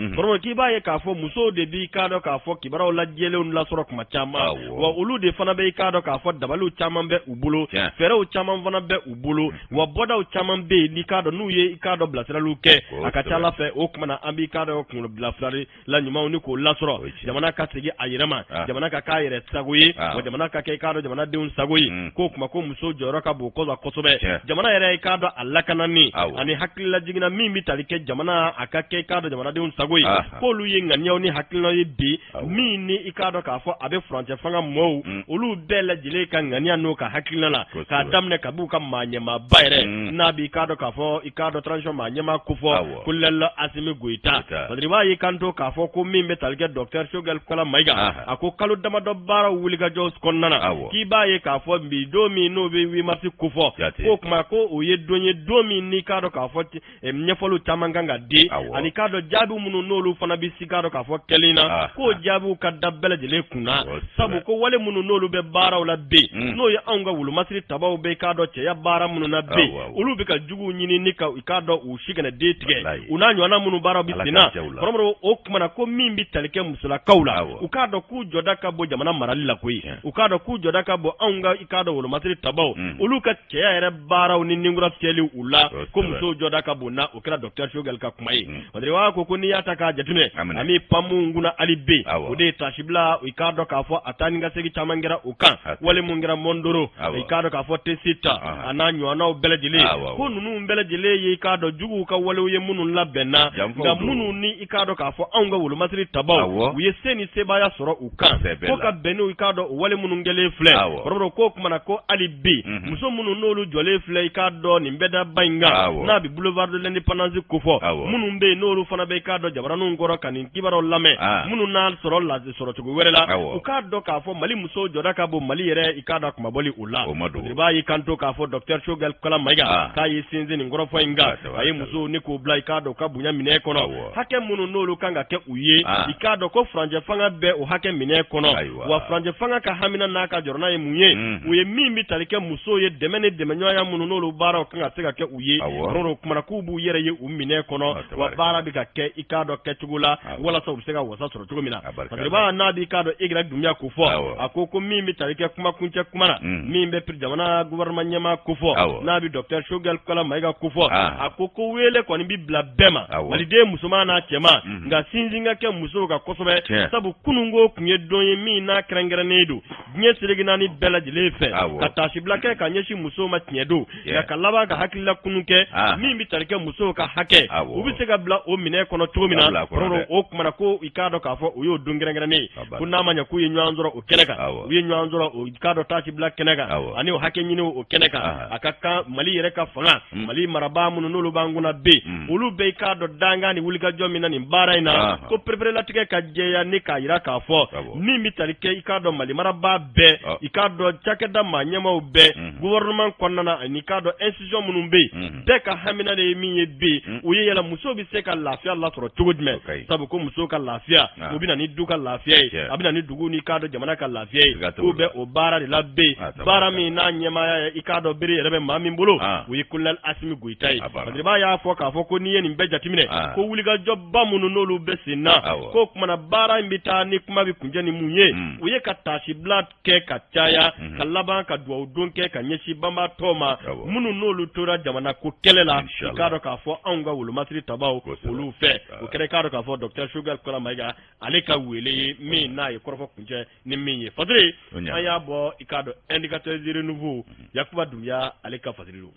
k'i b'a ye k'a fɔ musow de b'i k'a dɔn k'a fɔ kibaruyaw lajɛlenw lasɔrɔ kuma caman wa olu de fana bɛ i k'a dɔn k'a fɔ dabaliw caman bɛ u bolo fɛɛrɛw caman fana bɛ u bolo wa bɔdaw caman bɛ yen n'i k'a dɔn n'u ye i k'a dɔn bilasiraliw kɛ a ka ca Ala fɛ o kumana an b'i k'a dɔn kunkolo bilasirali la ɲumanw ni k'o lasɔrɔ jamana ka segin a yɛrɛ ma jamana ka k'a yɛrɛ sago ye wa jamana ka kɛ i k'a dɔn jamanadenw sago ye k'o kuma ko muso jɔyɔrɔ ka bon kosɛbɛ jamana yɛrɛ i k'a dɔn a lakanani ani hakililajiginna min bɛ tali kɛ jamana a ka kɛ i k'a dɔn jamanadenw sago ye k'olu ye ŋaniyaw ni hakilinaw ye bi min ni i k'a dɔn k'a fɔ a bɛ furancɛ fanga mɔɔw olu bɛɛ lajɛlen ka ŋaniya n'o ka hakilina la k'a daminɛ ka b'u ka maa ɲɛmaaba yɛrɛ n'a b'i k'a dɔn k'a fɔ i k'a dɔn transition maa ɲɛmaa ko fɔ ko Lɛlɛ Asimi Goyita parce que i b'a ye kanto k'a fɔ ko min bɛ tali kɛ docteur Choguel Kukala Mayiga a ko kalo damadɔ baara wulikajɔ kɔnɔna na k'i b'a ye k'a fɔ bi don min n'o bɛ 8 mars ko fɔ k'o kuma ko o ye don ye don min n'i k'a dɔn k'a fɔ ɲɛfɔliw caman kan ka di ani k'a dɔn jaabi minnu n'olu fana bɛ si k'a dɔn k'a fɔ kɛlen na k'o jaabiw ka da bɛɛ lajɛlen kunna sabu ko wale minnu n'olu bɛ baaraw la bi n'o ye anw ka wolomasiri tabaw bɛ k'a dɔn cɛya baara minnu na bi olu bɛ ka juguw ɲini ni ka i k'a dɔn u si kana den tigɛ u n'a ɲɔgɔnna minnu baaraw bɛ sen na kɔrɔbɔrɔ o kumana ko min bɛ tali kɛ musolakaw la u k'a dɔn k'u jɔda ka bɔ jamana marali la koyi u k'a dɔn k'u jɔda ka bɔ anw ka i k'a dɔn wolomasiri tabaw olu ka cɛya yɛrɛ baaraw ni ninkura fiyɛliw u la ko musow jɔda ka bon na o kɛra docteur Choguel ka kuma ye Wadiriwa ko n'i y'a ta k'a jateminɛ ami pamu nguna ali be o de tasibila i k'a dɔn k'a fɔ a taa ni ka segin caman kɛra o kan wale mun kɛra Mondoro i k'a dɔn k'a fɔ Tesita a n'a ɲɔgɔnnaw bɛɛ lajɛlen ko ninnu bɛɛ lajɛlen ye i k'a dɔn juguw ka walew ye minnu labɛnna nka minnu ni i k'a dɔn k'a fɔ anw ka wolomasiri tabaw u ye se ni sebaaya sɔrɔ u kan ko ka bɛn n'u i k'a dɔn o wale minnu kɛlen filɛ kɔrɔbɔrɔ k'o kumana ko ali bi muso minnu n'olu jɔlen filɛ i k'a dɔn nin bɛɛ da ba in kan n'a bɛ boulevard de l'indépendance ko fɔ minnu bɛ yen n'olu fana bɛ i k'a dɔn jabaraniw kɔrɔ ka nin kibaruyaw lamɛn minnu n'a sɔrɔ cogo wɛrɛ la u k'a dɔn k'a fɔ Mali musow jɔda ka bon Mali yɛrɛ i k'a dɔn kumabɔli u la i b'a ye kanto k'a fɔ docteur Choguel Kukala Mayiga k'a ye sinsin nin kɔrɔfɔ in kan a ye musow ni k'u bila i k'a dɔn u ka bonya minɛ kɔnɔ hakɛ minnu n'olu kan ka kɛ u ye i k'a dɔn ko furancɛ fanga bɛ o hakɛ minɛ kɔnɔ wa furancɛ fanga ka hamina n'a ka jɔrɔna ye mun ye u ye min bɛ tali kɛ musow ye dɛmɛ ni dɛmɛɲɔgɔnya minnu n'olu baaraw kan ka se ka kɛ u ye o kumana k'u b'u yɛrɛ ye u minɛ kɔnɔ wa baara bɛ ka kɛ i k'a dɔn kɛcogo la walasa u bɛ se ka wasa sɔrɔ cogo min na parce que b'a n'a b'i k'a dɔn Igrek Dunbiya ko fɔ a ko min bɛ tali kɛ kuma kuncɛ kuma na min bɛ jamana gouvernement ɲɛmaa ko fɔ n'a bɛ docteur Choguel Kukala Mayiga ko fɔ a ko wele kɔni bɛ bila bɛɛ ma maliden musoman n'a cɛman nka sinsin ka kɛ musow ka kosɛbɛ sabu kununko tun ye don ye min n'a kɛrɛnkɛrɛnnen don diɲɛ selege naani bɛɛ lajɛlen fɛ ka tasibila kɛ ka ɲɛsin musow ma tiɲɛ don nka ka laban ka hakilila kunun kɛ min bɛ tali kɛ musow ka hakɛ u bɛ se ka bila o minɛ kɔnɔ cogo min na o kumana ko i k'a dɔn k'a fɔ u y'o don gɛrɛngɛrɛnnen ko n'a ma ɲɛ k'u ye ɲɔgɔn sɔrɔ o kɛnɛ kan u ye ɲɔgɔn sɔrɔ o k'a dɔn taasi bila kɛnɛ kan ani o hakɛ ɲini o kɛnɛ kan a ka kan Mali yɛrɛ ka fanga Mali marabaa minnu n'olu b'an kunna be olu bɛɛ i k'a dɔn dangan ni wulikajɔ min na nin baara in na ko pereperelatigɛ ka jɛya ni k'a yira k'a fɔ min bɛ tali kɛ i k'a dɔn Mali marabaa bɛɛ i k'a dɔn cakɛda maa ɲɛmaaw bɛɛ gouvernement kɔnɔna na ani k'a dɔn institution minnu bɛ yen bɛɛ ka hamina de ye min ye be u ye yɛlɛ muso bɛ se ka lafiya lasɔrɔ cogo jumɛn sabu ko muso ka lafiya o bɛ na ni du ka lafiya ye a bɛ na ni dugu ni k'a dɔn jamana ka lafiya ye k'u bɛ o baara de la be baara min n'a ɲɛmaaya ye i k'a dɔn bere yɛrɛ bɛ maa min bolo o ye Colonel Asimi Goyita ye Badiriba y'a fɔ k'a fɔ ko n'i ye nin bɛɛ jateminɛ ko wulikajɔba minnu n'olu bɛ sen na ko kumana baara in bɛ taa ni kuma bɛ kuncɛ ni mun ye o ye ka taasibila kɛ ka caya ka laban ka dugawu don kɛ ka ɲɛsin banbaatɔ ma minnu n'olu tora jamana ko kɛlɛ la i k'a dɔn k'a fɔ anw ka wolomasiri tabaw olu fɛ o kɛra i k'a dɔn k'a fɔ Dr Choguel Kola Mayiga ale ka wele ye min n'a ye kɔrɔfɔ kuncɛ ni min ye Fadiri an y'a bɔ i k'a dɔn indicateur renouveau Yakuba Dunbiya ale ka Fadiri don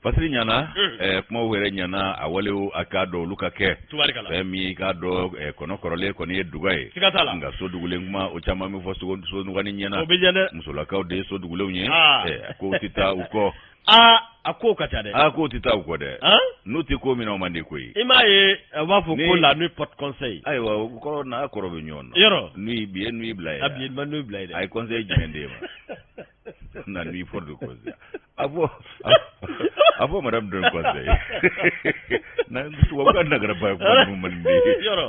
Fasiri ɲana kuma wɛrɛ ɲana a walew a k'a dɔn olu ka kɛ fɛn min i k'a dɔn kɔnɔ kɔrɔlen kɔni ye duga ye nka so dugulen kuma o caman bɛ fɔ so nugani ɲɛna musolakaw de ye so dugulenw ye kow tɛ taa u kɔ a ko ka ca dɛ kow tɛ taa u kɔ dɛ n'u tɛ ko min na o man di koyi i m'a ye a b'a fɔ ko la nuit porte conseil ayiwa u kɔrɔ n'a kɔrɔ bɛ ɲɔgɔn na yɔrɔ nuit bi ye nuit bila ye bi ye nuit bila ye dɛ a ye conseil jumɛn d'e ma na nuit porte de conseil a fɔ madame donne conseil na tubabukan nagara ba ko man di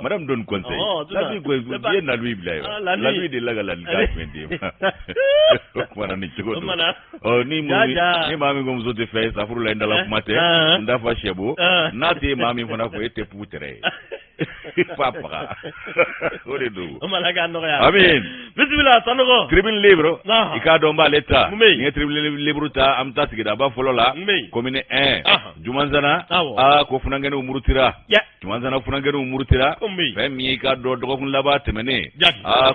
madame donne conseil la nuit ko ye na nuit bila ye la nuit de la gala ka jumɛn d'e ma kumana ni cogo do ni maa min ko muso tɛ fɛ safuru la i dala kuma tɛ n da fɔ sɛbo n'a tɛ maa min fana ko e tɛ pu tɛrɛ ye fa faga o de do amin bisimila Sanogo tribune libre i k'a dɔn b'ale ta ni ye tribune libre ta an bɛ taa sigidaba fɔlɔ la commune 1 Jumanzana ko funangɛniw murutira Jumanzana funangɛniw murutira fɛn min i k'a dɔn dɔgɔkun laban tɛmɛnen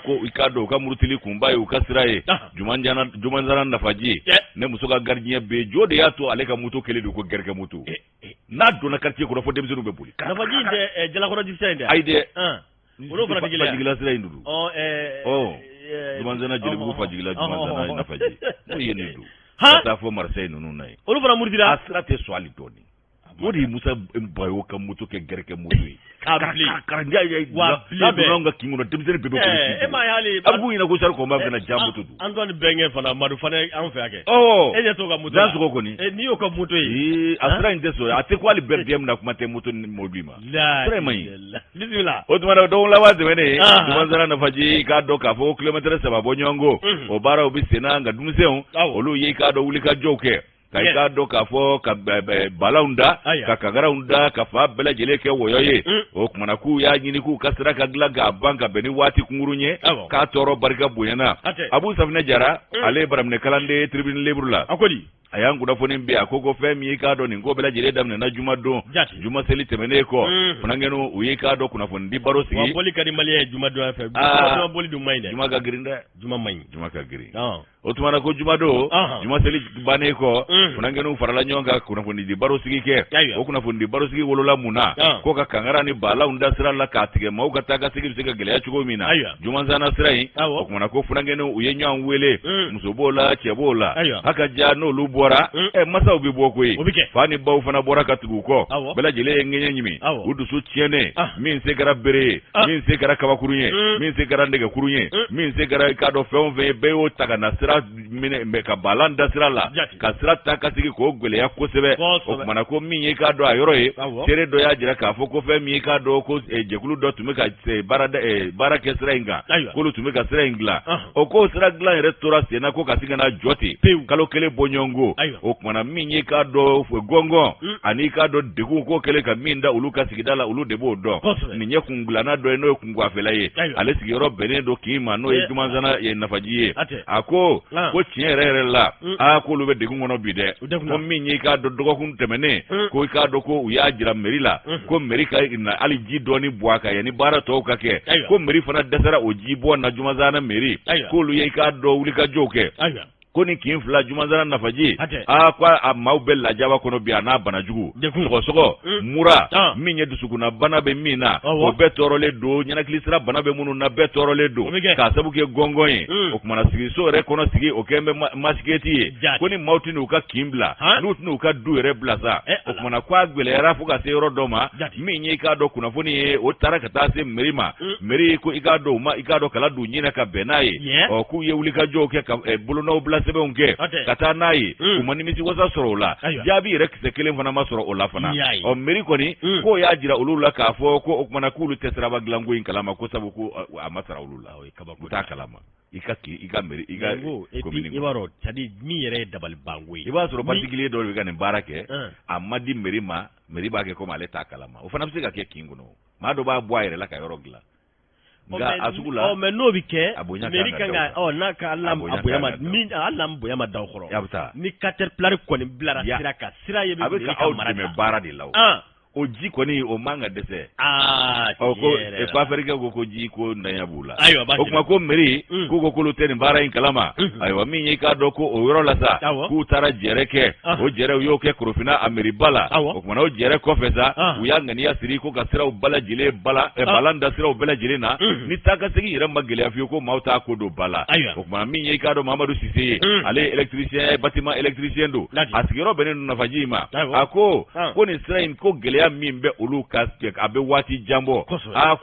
ko i k'a dɔn u ka murutili kunba ye u ka sira ye Jumanzana nafaji ne muso ka gardien bɛ jo de y'a to ale ka moto kelen don ko gɛrɛkɛ moto n'a donna quartier kɔnɔ fo denmisɛnninw bɛ boli nafaji in tɛ jalakɔrɔji sira in dɛ ayi dɛ olu fana fajigila sira in dudu Jumanzana jelibugu fajigila Jumanzana nafaji n'o ye nin do ka taa fɔ Marseille ninnu na ye olu fana murutira a sira tɛ sɔn hali dɔɔni o de ye Musa Bayo ka moto kɛ gɛrɛkɛ moto ye n'a donna anw ka kin kɔnɔ denmisɛnnin bɛɛ bɛ kɔlɔsi e m'a ye hali a bɛ k'u ɲɛna ko sari kɔnba bɛna ja moto don Antoine Bɛnkɛ fana Madu fana an fɛ yan kɛ e ɲɛ t'o ka moto n'a sogo kɔni n'i y'o ka moto ye a sira in tɛ sɔrɔ a tɛ ko hali BRDM na kuma tɛ moto ni mobili ma sira in man ɲi bisimila o tuma na dɔgɔkun laban tɛmɛnen Jumanzana nafaji k'a dɔn k'a fɔ kilomɛtɛrɛ 3 bɔ ɲɔgɔn kɔ o baaraw bɛ sen na nka denmisɛnw olu ye i k'a dɔn wulikajɔw kɛ ka i k'a dɔn k'a fɔ ka balaw da ka kagaraw da ka fa bɛɛ lajɛlen kɛ wɔyɔ ye o kumana k'u y'a ɲini k'u ka sira ka dilan k'a ban ka bɛn ni waati kunkurun ye k'a tɔɔrɔ barika bonyana Abu Safinɛ Jara ale ye baraminɛ kalanden tribune libre la a y'an kunnafoni bi a ko fɛn min y'i k'a dɔn nin ko bɛɛ lajɛlen daminɛna juma don juma seli tɛmɛnen kɔ funangɛniw u y'i k'a dɔn kunnafoni di baro sigi boli ka di maliyɛn ye juma don fɛ juma boli dun man ɲi dɛ juma ka girin dɛ juma ka girin o tuma na ko juma don juma seli bannen kɔ funangɛniw farala ɲɔgɔn kan kunnafoni di baro sigi kɛ o kunnafoni di baro sigi wolola mun na ko ka kangara ni balaw da sira la k'a tigɛ maaw ka taa ka sigi bɛ se ka gɛlɛya cogo min na Jumanzana sira in o kumana ko funangɛniw u ye ɲɔgɔn wele muso b'o la cɛ b'o la haka ja n'olu bɔra masaw bɛ bɔ koyi fa ni baw fana bɔra ka tugu kɔ bɛɛ lajɛlen ye ŋɛɲɛ ɲimi u dusu tiɲɛnen min se kɛra bere ye min se kɛra kabakurun ye min se kɛra nɛgɛkurun ye min se kɛra i k'a dɔn fɛn o fɛn ye bɛɛ y'o ta ka na sira minɛ ka balan da sira la ka sira ta ka sigi k'o gɛlɛya kosɛbɛ o kumana ko min ye i k'a dɔn a yɔrɔ ye seere dɔ y'a jira k'a fɔ ko fɛn min ye i k'a dɔn ko jɛkulu dɔ tun bɛ ka baara kɛ sira in kan k'olu tun bɛ ka sira in dilan o ko sira dilan yɛrɛ tora sen na ko ka se ka na jɔ ten kalo kelen bɔ ɲɔgɔn ko o kumana min ye k'a dɔn gɔngɔn ani k'a dɔn degun ko kɛlen ka min da olu ka sigida la olu de b'o dɔn nin ye kungilanna dɔ ye n'o ye kunguwafɛla ye ale sigiyɔrɔ bɛnnen don k'i ma n'o ye Jumanzana nafaji ye a ko tiɲɛ yɛrɛ yɛrɛ la k'olu bɛ degun kɔnɔ bi dɛ ko min ye k'a dɔn dɔgɔkun tɛmɛnen ko i k'a dɔn ko u y'a jira mairie la ko mairie ka na hali ji dɔɔni bɔ a kan yanni baara tɔw ka kɛ ko mairie fana dɛsɛra o ji bɔ na Jumanzana mairie k'olu ye i k'a dɔn wulikajɔw kɛ ko ni kin fila jumanzara nafaji ko a maaw bɛ lajaba kɔnɔ bi a n'a banajugu sɔgɔsɔgɔ mura min ye dusukuna bana bɛ min na o bɛɛ tɔɔrɔlen don ɲɛnakili sira bana bɛ minnu na bɛɛ tɔɔrɔlen don k'a sabu kɛ gɔngɔn ye o kumana sigiso yɛrɛ kɔnɔ sigi o kɛn bɛ masigeti ye ko ni maaw tɛn'u ka kin bila n'u tɛn'u ka du yɛrɛ bila sa o kumana ko a gwɛlɛyara fo ka se yɔrɔ dɔ ma min ye i k'a dɔn kunnafoni ye o taara ka taa se mairie ma mairie ko i k'a dɔn kala du ɲinɛ ka bɛn n'a ye k'u ye wulikajɔw kɛ ka bolonɔw bila sɛbɛnw kɛ ka taa n'a ye u ma nimisi wasa sɔrɔ o la jaabi yɛrɛ kisɛ kelen fana ma sɔrɔ o la fana mairie kɔni k'o y'a jira olu la k'a fɔ ko o kumana k'olu tɛ siraba dilanko in kalama ko sabu ko a ma sara olu la u t'a kalama i ka mairie i ka commune i b'a dɔn c'est-à-dire min yɛrɛ ye dabali banko ye i b'a sɔrɔ particulier dɔw bɛ ka nin baara kɛ a ma di mairie ma mairie b'a kɛ komi ale t'a kalama o fana bɛ se ka kɛ kin kɔnɔ maa dɔ b'a bɔ a yɛrɛ la ka yɔrɔ dilan nka a sugu la mais n'o bɛ kɛ mairie kan ka n'a ka hali n'an bonya ma da o kɔrɔ ni caterpillar kɔni bilara sira kan sira ye a bɛ ka aw dɛmɛ baara de la o ji kɔni o man ka dɛsɛ ko fafɛrikɛ ko ji ko ntanya b'u la o kuma ko mairie ko k'olu tɛ nin baara in kalama ayiwa min ye i k'a dɔn ko o yɔrɔ la sa k'u taara jɛrɛ kɛ o jɛrɛ u y'o kɛ Korofina a mairie ba la o kumana o jɛrɛ kɔfɛ sa u y'a ŋaniya siri ko ka siraw bɛɛ lajɛlen balan da siraw bɛɛ lajɛlen na ni taa ka segin yɛrɛ ma gɛlɛya fiyewu ko maaw t'a ko don ba la o kumana min ye i k'a dɔn Mamadu Sise ye ale ye électricien ye bâtiment électricien don a sigiyɔrɔ bɛnnen don Nafaji ma a ko nin sira in ko gɛlɛya min bɛ olu ka a bɛ waati jan bɔ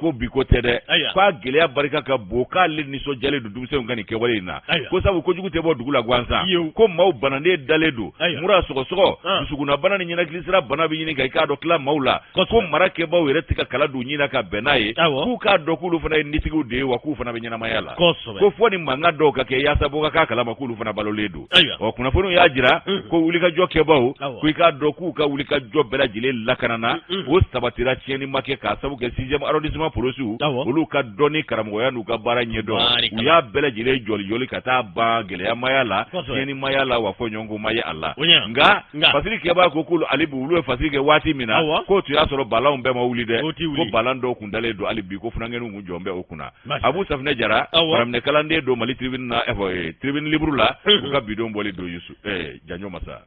ko bi ko tɛ dɛ k'a gɛlɛya barika ka bon k'ale nisɔndiyalen don denmisɛnw ka nin kɛwale in na ko sabu kojugu tɛ bɔ dugu la gansan ko maaw bananen dalen don mura sɔgɔsɔgɔ dusukunna bana ni ɲɛnakili sira bana bɛ ɲini ka i k'a dɔn tila maaw la ko mara kɛbaaw yɛrɛ tɛ ka kala don ɲina ka bɛn n'a ye k'u k'a dɔn k'olu fana ye nitigiw de ye wa k'u fana bɛ ɲɛnamaya la ko fɔ ni mankan dɔw ka kɛ yaasa bɔ ka k'a kalama k'olu fana balolen don kunnafoniw y'a jira ko wulikajɔ kɛbaaw ko i k'a dɔn k'u ka wulikajɔ bɛɛ lajɛlen lakanana o sabatira tiɲɛni ma kɛ k'a sabu kɛ 6e arrondissement policiers olu ka dɔnni karamɔgɔya n'u ka baara ɲɛdɔn u y'a bɛɛ lajɛlen jɔli ka taa ban gɛlɛyamaya la tiɲɛnimaya la wa fɔ ɲɔgɔnko ma ye a la nka fasiri kɛbaa ko k'olu hali bi olu ye fasiri kɛ waati min na k'o tun y'a sɔrɔ balanw bɛɛ ma wuli dɛ ko balan dɔw kun dalen don hali bi ko funankɛninw kun jɔn bɛ o kunna Abu Safinɛ Jara faraminɛkalanden don Mali tribune na tribune libre la u ka bidon bɔli don Yusu Janjo Masa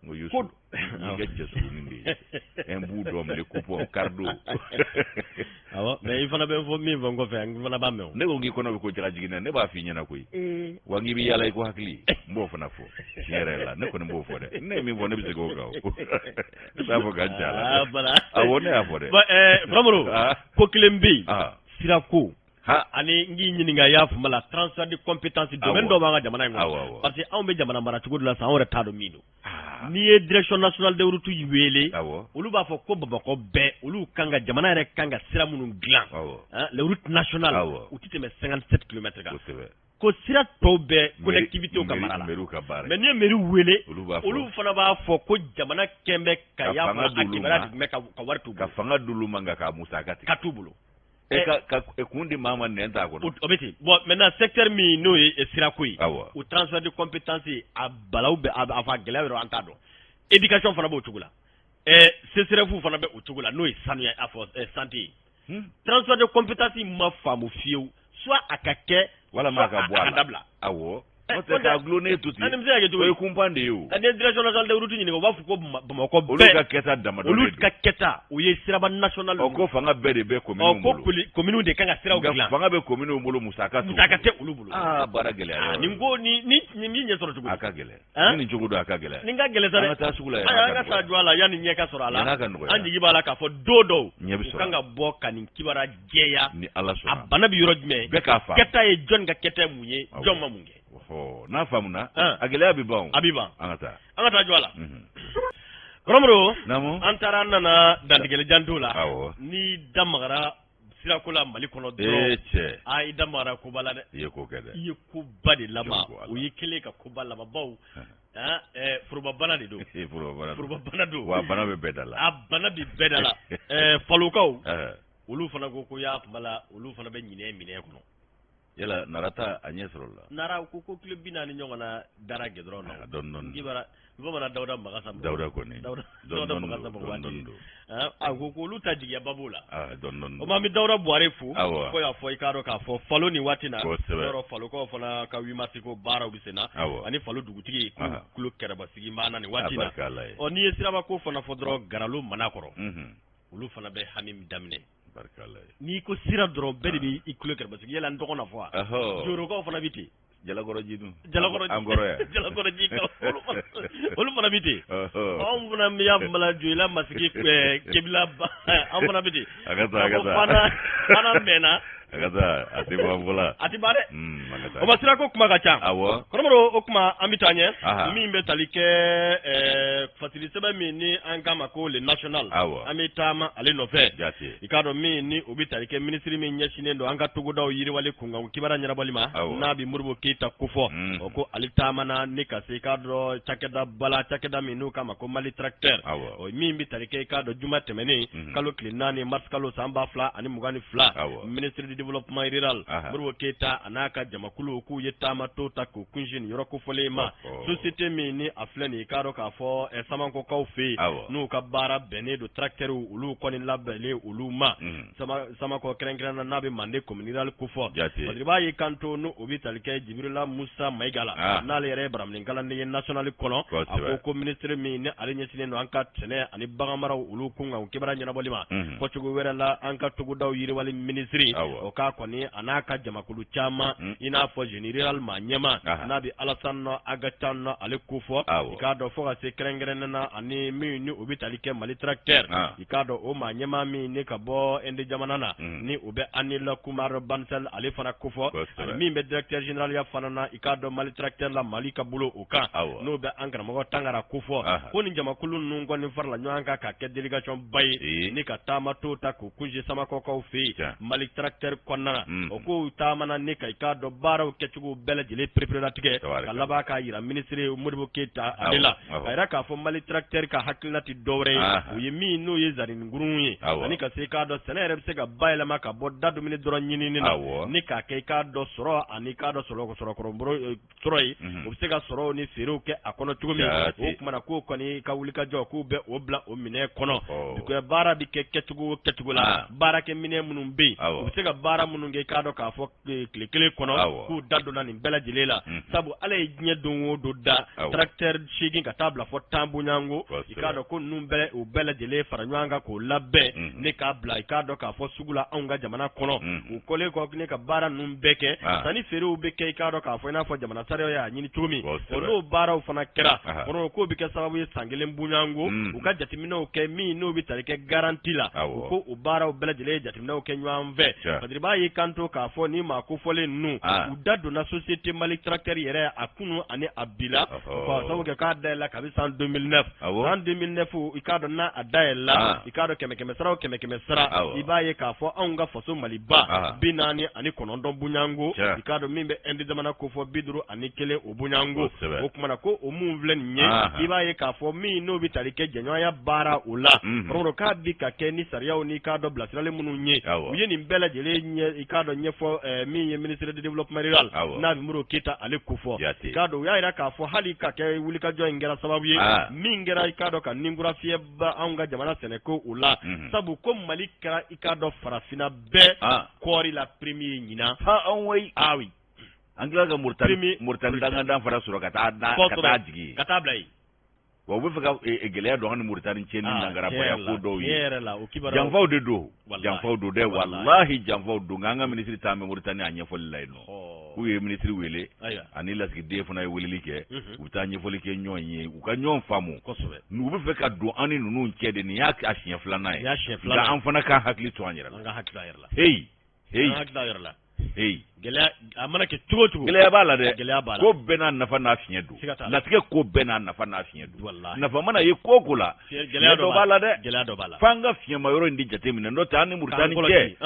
Yusu nge cɛsuguni de ye n b'u dɔn mɛ coupon cardo awɔ mais i fana bɛ fɔ min fɔ n kɔfɛ n fana b'a mɛn ne ko n k'i kɔnɔ bɛ ko jagajigi na ne b'a f'i ɲɛna koyi wa n k'i bɛ yala i ko hakili n b'o fana fɔ tiɲɛ yɛrɛ la ne kɔni b'o fɔ dɛ ne ye min fɔ ne bɛ se k'o kan ne t'a fɔ ka n ca la awɔ ne y'a fɔ dɛ Famaro ko kelen bɛ yen sirako ani n k'i ɲininka y'a fama la transfert de compétence domaine dɔ b'an ka jamana in kɔnɔ parce que anw bɛ jamana mara cogo de la sisan anw yɛrɛ t'a dɔn min don n'i ye direction nationale des routes wele olu b'a fɔ ko Bamakɔ bɛɛ olu kan ka jamana yɛrɛ kan ka sira minnu dilan les routes nationales u tɛ tɛmɛ 57 kilomètres kan ko sira tɔw bɛɛ collectivités ka mara la mais n'i ye mairie wele olu fana b'a fɔ ko jamana kɛn bɛ ka y'a fɔ a kibaruya tun bɛ ka wari t'u bolo ka fanga d'olu ma nka ka musaka ka t'u bolo ka kun di maa ma nɛn t'a kɔnɔ o bɛ ten bon maintenant secteur min n'o ye sirako ye o transfert de compétence a balaw bɛ a fa gɛlɛya yɔrɔ an t'a dɔn éducation fana b'o cogo la CSRF fana bɛ o cogo la n'o ye sanuya a fɔ santé ye transfert de compétence ma faamu fiyewu soit a ka kɛ walama a ka bɔ a la dabila awɔ n'o tɛ k'a gulonne to ten o ye kunpan de ye o ni direction nationale des routes ɲininka u b'a fɔ ko Bamakɔ bɛɛ olu ka kɛta damadɔ de don olu ka kɛta o ye siraba national ko fanga bɛɛ de bɛ commune bolo ko commune de kan ka siraw dilan fanga bɛ commune bolo musaka tɛ olu bolo baara gɛlɛya nin ko ni min ɲɛ sɔrɔ cogo a ka gɛlɛn ni nin cogo don a ka gɛlɛn nin ka gɛlɛn sa dɛ an ka taa sugu la an ka taa jɔ a la yanni ɲɛ ka sɔrɔ a la an jigi b'a la k'a fɔ don dɔw u kan ka bɔ ka nin kibaruya jɛya ni Ala sɔnna a bana bɛ yɔrɔ jumɛn bɛɛ k'a faamu kɛta ye jɔn ka kɛta ye mun ye jɔn ma mun kɛ n'a faamuna a gɛlɛya bɛ ban a bɛ ban an ka taa jɔ a la Karamɔgɔ an taara an nana dantigɛli janto la ni da magara sirako la Mali kɔnɔ dɔrɔn i da magara koba la dɛ i ye ko kɛ dɛ i ye koba de lama o ye kelen ka koba lama baw forobabana de don forobabana don wa bana bɛ bɛɛ da la a bana bɛ bɛɛ da la falokaw olu fana ko y'a kuma la olu fana bɛ minɛ kɔnɔ yala narata anye sorola nara ko club bina ni nyongona dara gedro no don non gibara bamana dawda magasa dawda ko ni dawda magasa bo wadi ko lu tajigi babula don non o mami dawda boare fu ko ya fo ikaro ka fo falo ni watina ro falo ko fona ka wi masiko bara ubisena ani falo dugutigi ku kereba sigi mana ni watina o ni esiraba ko fona fodro garalu manakoro ulu fana be hamim damne barkala ni ko sira dro be bi ikulu kerba sigi yela ndoko na fo joro ko fana biti jalagoro jidu angoro ya jalagoro jika olu fana biti on fana mi ya mala juila masiki kebila on fana biti agata fana mena agata atibare o masira ko kuma gacha awo koromoro o kuma ambitanye mi mbe talike facilité ba mi ni angama ko le national amitama ale nove ikado mi ni obi talike ministry mi nyashine ndo anga tugudaw yiri wale kunga kibara nyara balima na bi murbo kita kufo ko alitama na nikase ikado chakeda bala chakeda mi no kama ko mali tracteur o mi mbe talike ikado juma temeni kalo klinani mars kalo samba fla ani mugani fla ministry development rural murwo keta anaka jamakulu ku yetama tota ku kunjin yoroko folema société mini aflani karo ka fo samanko kaufe nu ka bara benedo tracteur ulu koni labele uluma samako krenkrena nabe mande communal ku fo badriba yi kanto no obitalke jibrila musa maigala nale yere bramlin kala ne national kono ko ministre mini alinye sineno anka tene ani bagamara ulu kunga kibara nyana bolima ko tugo werala anka tugo daw yiri wali ministry ka koni anaka jamakulu chama ina fo general manyama nabi alasanno agatanno alekufo ikado fo ga se krengrena ani mini obitalike mali tracteur ikado o manyama mini kabo ende jamanana ni ube anila kumar bansel alifana kufo mi be directeur general ya fanana ikado mali tracteur la malika bulo uka no be ankara mo tangara kufo koni jamakulu nungo ni farla nyanka ka ke delegation bay ni ka tamato ta ku kunje sama ko ko fi mali tracteur konna o ko tamana ne kai ka do baraw kecugo bela jile preparative kala ba ka yira ministre modibo keta adela ayra ka fo mali tracteur ka hakilati dowre o yemi no yezarin ngurunye ani ka se ka do senere se ga bayla maka bodda do mini doro nyini ni ka ke ka do soro ani ka do soro ko soro ko mbro troy o se ga soro ni firu ke akono tugumi o kuma na ko koni ka wulika jo ko be obla o mine kono ko bara bi ke kecugo la bara ke mine munum be o se ga bara mununge kado ka fo kle kono ku daddo nani bela jilela sabu ale nye donwo do da tracteur shigin ka tabla fo tambu nyango ikado ko numbele o bela jile faranywanga ko labbe ne ka bla ikado ka fo sugula anga jamana kono u kole ko ne ka bara numbeke tani fere u beke ikado ka fo na fo jamana sare ya nyini tumi ono bara u fana kera ono ko bike sababu ye sangele mbunyango u ka jatimina o ke mi no bitarike garantila ko u bara u bela jile jatimina o ke nywamve padriba yi kanto ka fo ni ma ko fole nu udado na société mali tracteur yere akunu ani abila ko sabu ke ka da la kabisa 2009 en 2009 ikado na adaela ikado keme sara ibaye ka fo anga foso mali ba binani ani konondo bunyango ikado mimbe endi zamana ko fo bidru ani kele obunyango o kuma na ko o mumvle nye ibaye ka fo mi no bitalike jenyo ya bara ula roro ka bi ka ke ni saria oni ikado blasirale munu nye uye ni mbela jele nye ikado nye fo mi ye ministre de développement rural na muro kita ale kufo ikado ya ira ka fo hali ka ke wulika jo ingera sababu ye mi ngera ikado ka ningura fie ba anga jamana seneko ula sabu ko malika ikado farafina be kori la premier nyina ha onway awi angila ga murtan danga dan fara suro kata jigi kata blai wa bu faka egele do han murtan ceni nangara baya ko do yi yerela o kibara janfaw do de wallahi janfaw do nganga ministry tambe murtan anya follay no ku ye ministry wele ani la ski defuna wele like u ta anya folike nyonye u ka nyon famu nu bu faka do ani nunu ncede ni yak ashiya flana ya da an fana ka hakli to anyira nga hakla yerla hey hakla yerla gele amana ke tugo gele bala de ko bena nafa na fiye do latige ko bena nafa na fiye do nafa mana ye kokula gele do bala de gele do bala fanga fiye mayoro ndi jate mina ndo tani murtani ke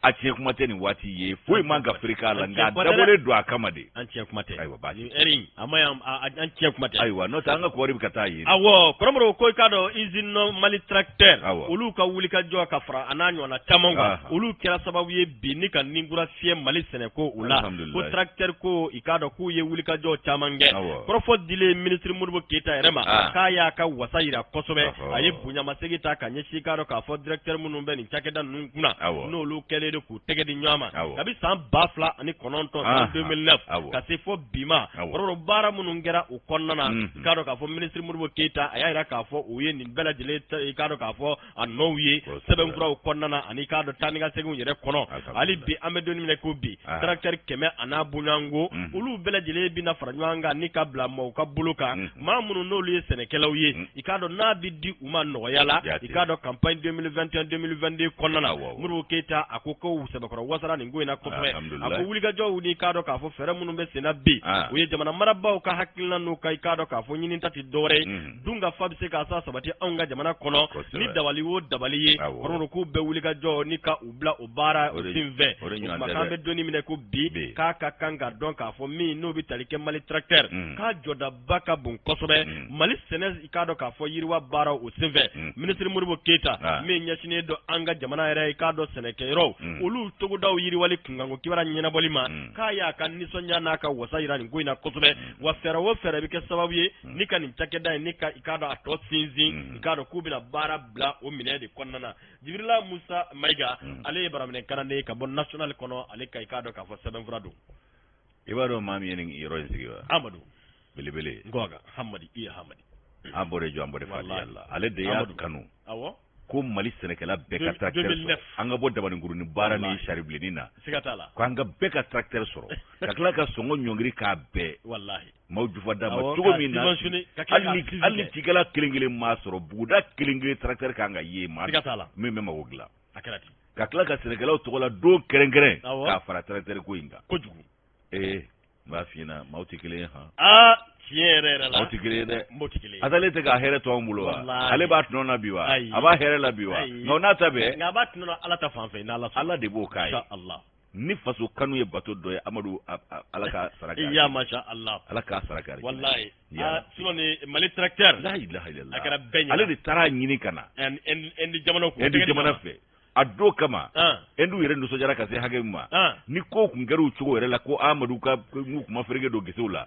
a tiɲɛ kuma tɛ nin waati ye foyi man ka Afrika la nka dabɔlen don a kama de an tiɲɛ kuma tɛ ayiwa baasi erin an tiɲɛ kuma tɛ ayiwa n'o tɛ an ka kɔɔri bɛ ka taa yen awɔ kɔrɔmɔrɔ ko i k'a dɔn usine Mali tracteur olu ka wulikajɔ ka fara a n'a ɲɔgɔnna caman kan olu kɛra sababu ye bi ni ka ninkura fiyɛ Mali sɛnɛko u la ko tracteur ko i k'a dɔn k'u ye wulikajɔ caman kɛ kɔrɔfɔ dilen ministre Modibo Keyita yɛrɛ ma k'a y'a ka wasa yira kosɛbɛ a ye bonyamasegin ta ka ɲɛsin k'a dɔn k'a fɔ directeur minnu bɛ nin cakɛda ninnu kunna n'olu kɛlen de k'u tɛgɛ di ɲɔgɔn ma kabi san 2009 san 2009 ka se fɔ bi ma kɔrɔmɔrɔ baara minnu kɛra u kɔnɔna na k'a dɔn k'a fɔ ministre Modibo Keyita a y'a yira k'a fɔ u ye nin bɛɛ lajɛlen k'a dɔn k'a fɔ a nɔw ye sɛbɛnfuraw kɔnɔna na ani k'a dɔn taa ni ka seginw yɛrɛ kɔnɔ hali bi an bɛ don min na ko bi tracteur 100 a n'a bonyanko olu bɛɛ lajɛlen bɛna fara ɲɔgɔn kan ni ka bila maaw ka bolo kan maa minnu n'olu ye sɛnɛkɛlaw ye i k'a dɔn n'a bɛ di u ma nɔgɔya la i k'a dɔn campagne 2021-2022 kɔnɔna na Modibo Keyita a ko ko sɛbɛkɔrɔ wasara nin ko in na kosɛbɛ a ko wulikajɔw ni k'a dɔn k'a fɔ fɛɛrɛ minnu bɛ sen na bi u ye jamana marabaaw ka hakilina n'u ka i k'a dɔn k'a fɔ ɲini ta tɛ dɔwɛrɛ ye dun ka fa bɛ se k'a sa sabati anw ka jamana kɔnɔ ni dabali o dabali ye kɔrɔmɔrɔ k'u bɛɛ wulikajɔ ni ka u bila o baara o sen fɛ o k'an bɛ donni minɛ ko bi k'a ka kan ka dɔn k'a fɔ min n'o bɛ tali kɛ Mali tracteur k'a jɔdaba ka bon kosɛbɛ Mali sɛnɛ i k'a dɔn k'a fɔ yiriwa baara o sen fɛ ministre Modibo Keyita min ɲɛsinnen don an ka jamana yɛrɛ i k'a dɔn sɛnɛkɛyɔrɔw olu togodaw yiriwali kunkanko kibaruya ɲɛnabɔli ma k'a y'a ka nisɔndiya n'a ka wasa yira nin ko in na kosɛbɛ wa fɛɛrɛ o fɛɛrɛ bɛ kɛ sababu ye ni ka nin cakɛda in ni ka i k'a dɔn a tɔ sinsin i k'a dɔn k'u bɛna baara bila o minɛ de kɔnɔna na Jibirila Musa Mayiga ale ye baraminɛ kalanden ye ka bɔ national kɔnɔ ale ka i k'a dɔn k'a fɔ sɛbɛnfura don i b'a dɔn maa min ye nin yɔrɔ in sigi wa Amadu belebele Ngɔga Hamadi i ye Hamadi an bɔra jɔ an bɔra fadenya la ale de y'a kanu awɔ ko Mali sɛnɛkɛla bɛɛ ka tracteur sɔrɔ an ka bɔ dabaninkurunin baara ni sari bilennin na siga t'a la ko an ka bɛɛ ka tracteur sɔrɔ ka tila ka sɔngɔ ɲɔngiri k'a bɛɛ wallahi maaw jufa d'a ma cogo min na hali ni cikɛla kelen-kelen m'a sɔrɔ buguda kelen-kelen tracteur kan ka ye maa min bɛ mago dilan ka tila ka sɛnɛkɛlaw tɔgɔ la don kɛrɛnkɛrɛn k'a fara tracteur ko in kan kojugu n b'a f'i ɲɛna maaw tɛ kelen ye tiɲɛ yɛrɛ yɛrɛ la maaw tɛ kelen ye dɛ maaw tɛ kelen ye ale tɛ k'a hɛrɛ to an bolo wa ale b'a tɔnɔ na bi wa a b'a hɛrɛ la bi wa nka n'a ta bɛɛ nka a b'a tɔnɔ Ala ta fan fɛ n'Ala Ala de b'o k'a ye ni faso kanu ye bato dɔ ye Amadu Ala ka sara kari ya masha Allah Ala ka sara kari wallahi sinon ni Mali tracteur la ilaha illallah a kɛra bɛɛ ɲɛna ale de taara ɲini ka na indi jamana ko indi jamana fɛ a don kama endu yɛrɛ nisɔndiyara ka se hakɛ min ma ni ko kun kɛra o cogo yɛrɛ la ko Amadu ka n'u kuma fereke don gesew la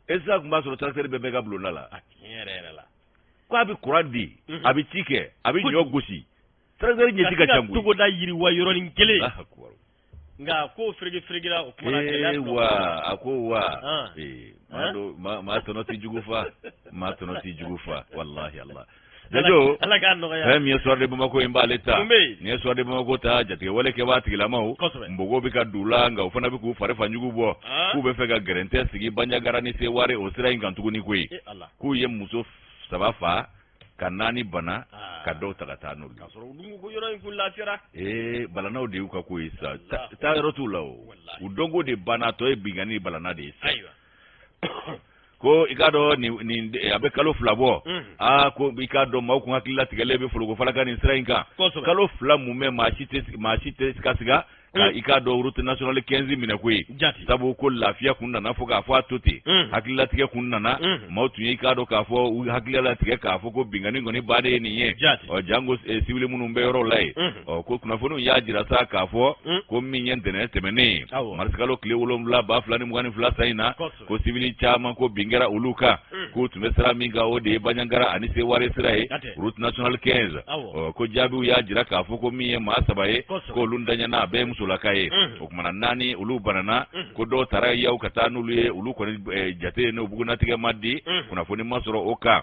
esa tun b'a sɔrɔ tracteur bɛɛ bɛ ka bulonda la tiɲɛ yɛrɛ yɛrɛ la ko a bɛ courant di a bɛ ci kɛ a bɛ ɲɔ gosi tracteur ɲɛci ka ca koyi togoda yiriwa yɔrɔnin kelen nka ko fereke-ferekera o kuma wa a ko wa maa tɔnɔ tɛ jugu fa maa tɔnɔ tɛ jugu fa wallahi Allah Jajo Ala k'a nɔgɔya min ye soir de Bamako in b'ale ta ni ye soir de Bamako ta jatigɛ wale kɛ b'a tigilamaw npogo bɛ ka d'u la nka o fana bɛ k'u fari fanjugu bɔ k'u bɛ fɛ ka gɛrɛntɛ sigi Bandiagara ni Seware o sira in kan tuguni koyi k'u ye muso 3 fa ka 4 bana ka dɔw ta ka taa n'olu k'a sɔrɔ u ko yɔrɔ in kun lafiyara balanaw de y'u ka ko ye sa taa yɔrɔ t'u la o u dɔnko de banna tɔ ye binkani balana de ye sa ko i k'a dɔn nin a bɛ kalo 2 bɔ ko i k'a dɔn maaw kun hakili latigɛlen bɛ foloko falaka nin sira in kan kalo 2 mun bɛ maa si tɛ ka siga i k'a dɔn route nationale 15 minɛ ko ye sabu ko lafiya kun nana fɔ k'a fɔ a to ten hakili latigɛ kun nana maaw tun ye i k'a dɔn k'a fɔ u hakili latigɛ k'a fɔ ko binkani kɔni baden ye nin ye janko civil minnu bɛ yɔrɔ la ye ko kunnafoniw y'a jira sa k'a fɔ ko min ye ntɛnɛn tɛmɛnen ye marisikalo tile 7 2022 sa in na ko civil caman ko bin kɛra olu kan k'u tun bɛ sira min kan o de ye Bandiagara ani Seware sira ye route nationale 15 ko jaabiw y'a jira k'a fɔ ko min ye maa 3 ye k'olu ntanyana a bɛɛ ye musolaka ye o kumana 4 olu banana ko dɔw taara yaw ka taa n'olu ye olu kɔni jate n'o bugunatigɛ ma di kunnafoni ma sɔrɔ o kan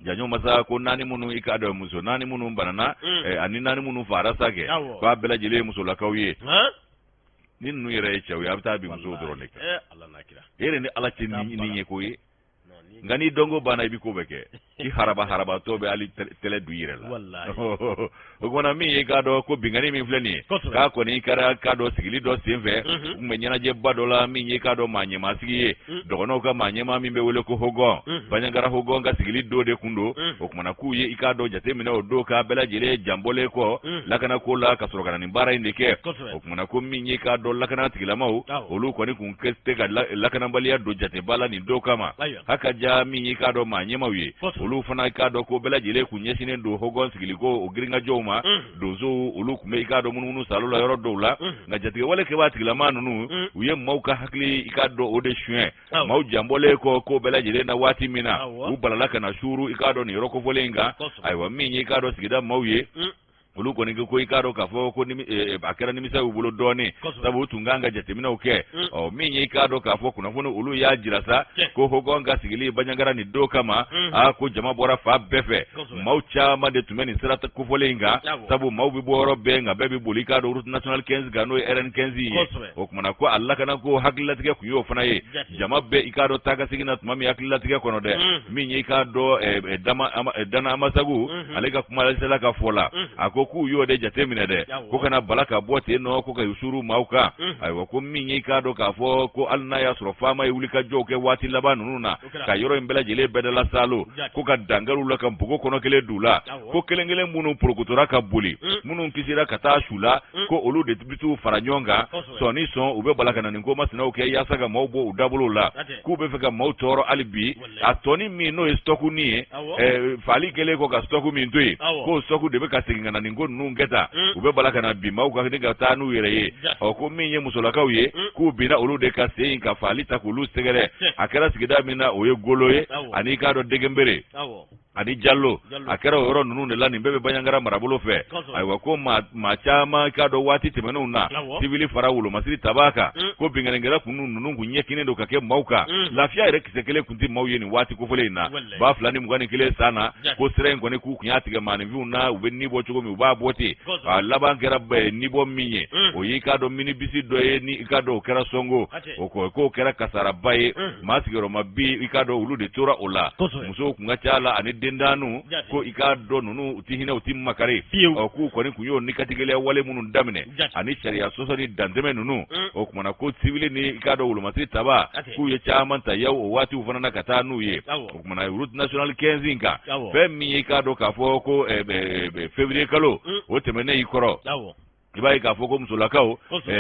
janyo masa ko 4 minnu i k'a dɔn muso 4 minnu banana ani 4 minnu fara sa kɛ ko a bɛɛ lajɛlen ye musolakaw ye ni ninnu yɛrɛ ye cɛw ye a bɛ taa bi musow dɔrɔn de kan ni Ala cɛ ni ye ko ye nka ni dɔnko banna i bɛ ko bɛɛ kɛ i haraba to be ali tele du yire la wallahi o gona mi e kado ko bingani mi fleni ka ko ni kara kado sigili do senve me nyana je badola mi e kado manye masigi dogono ka manye ma mi be wele ko hogo banyangara hogo nga sigili do de kundo o kuma ku ye ikado jate mi na do ka bela jile jambole ko lakana ko la ka soro kana ni bara indike o kuma ko mi e kado lakana tigila mau olu ko ni kun keste ga lakana balia do jate bala ni do kama haka ja mi e kado manye ma wi olu fana kado ko bela jile kunyesine do hogo sigili ko o giringa joma dozo olu kuma ikado mununu salula yoro dola nga jate wale ke batigila manu uye mauka hakli ikado ode chien mau jambole ko bela jile na wati mina u balalaka na shuru ikado ni roko volenga aiwa minyi ikado sigida mauye olu ko ni ko ikado ka fo ko ni akera ni misa ubulo doni sabu tunganga jatemina uke o minyi ikado ka fo kuna fono olu ya jirasa ko hogonga sigili banyangara ni do kama ko jama bora fa befe maucha ma de tumeni sirata ku volenga sabu mau bi boro benga bebi bolika do route national 15 gano RN 15 o kuma ko Allah kana ko hakilla tige ku yo fana ye jama be ikado taga sigina mami hakilla tige kono de minyi ikado dana amasagu alega kuma sala ka fola ako ku yo de jatemina de ko kana balaka bote no ko ka yusuru mauka aywa ko minyi ikado ka fo ko alna ya suro fama yulika joke wati labanu nuna ka yoro mbela jele bedala salo ko ka dangaru la kan bugo kono kele dula ko kelengele munu prokutora ka buli munu kisira kata shula ko olu de bitu faranyonga soni son ube balaka na ngo masina oke ya saga maubo udabulu la ku be feka mautoro alibi atoni mi no stoku ni fali kele ko ka stoku mi ndui ko stoku de be ka singa na ngo nungeta ube balaka na bi mau ka de ta nu yere o ko mi nye musolaka uye ku bina olu de ka sein ka fali ta kulu segere akara sigida mina oye goloye ani ka do degembere ani jallo akara oro nunu de lani bebe banyangara marabulo fe aywa ko ma chama ka do wati temeno na civili farawulo masiri tabaka ko binganengera kunu nunu kunye kinendo kake mauka lafia ire kisekele kunti mauye ni wati ko fole na ba fulani mugani kile sana ko sire ngone ku kunyati ga mani viuna ube nibo chugo mi uba boti laba ngera be nibo minye o yi ka do mini bisi do ye ni ka do kera songo o ko kera kasara baye masigero mabi ka do ulu de tora ola muso kunga chala ani dendanu ko ikado nunu utihina utimma kare o ku ko ni kunyo ni katigele wale munu damine ani sharia soso ni dandeme nunu o kuma ko civil ni ikado ulu masiri taba ku ye chama ta yau o wati ufana na katanu ye o kuma na route national 15 inka femi ikado ka fo ko février kalo o temene ikoro ibai ka foko musolakao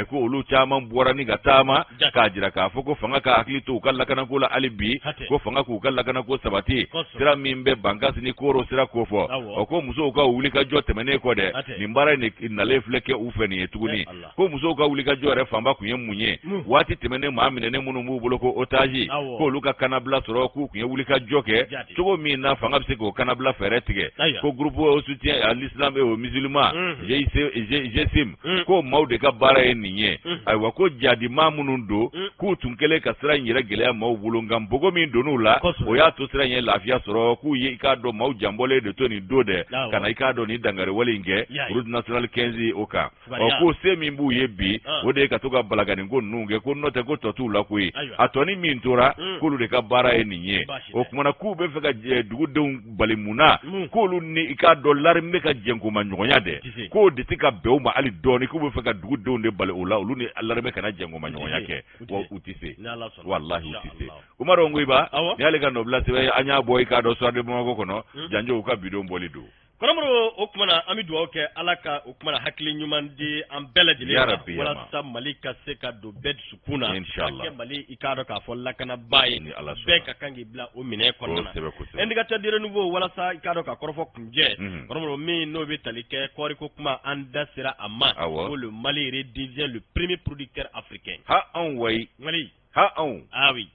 ko olu chama mbora ni gatama ka jira ka foko fanga ka aklitu kala kana kula alibi ko fanga ku kala kana ko sabati sira mimbe bangasi ni koro sira kofo ko muso ka ulika jote mene ko de ni mbara ni na lefleke ufeni etuguni ko muso ka ulika jore famba kunye munye wati temene maamine ne munu mubulo ko otaji ko luka kanabla soro ku kunye ulika joke tugo mina fanga bseko kanabla feretige ko groupe au soutien à l'islam et aux musulmans j'ai ko maude ka bara eninye aywa ko jadi mamunundo ku tunkele ka sira nyira gele mau bulunga mbogo min donula o ya to sira nye lafia soro ku ye ka do mau jambole de toni dode kana ikado ni dangare walinge route national 15 oka o ko semi mbu yebi o de ka toka balaga ni ngunge ko note ko totula ku atoni mintura ku lu de ka bara eninye o kuma ku be feka dugu de balimuna ko lu ni ikado larme ka jenko manyonya de ko de tika beuma ali doni ko be feka dugu de onde bale ola ulu ni larme kana jengo manyonya ke wa utise wallahi utise umaro nguiba ni ale ka nobla se anya boy ka do so de mo ko no janjo ka bido mboli do konomro okumana amidu oke alaka okumana hakili nyuman di ambele dile wala sa malika seka do bed sukuna inshallah mali ikado ka fo lakana bay beka kangi bla o mine konana endiga tadire nouveau wala sa ikado ka korofo kunje konomro mi no be talike kori ko kuma anda sira amma pour le Mali devient le premier producteur africain ha on way Mali ha on ah oui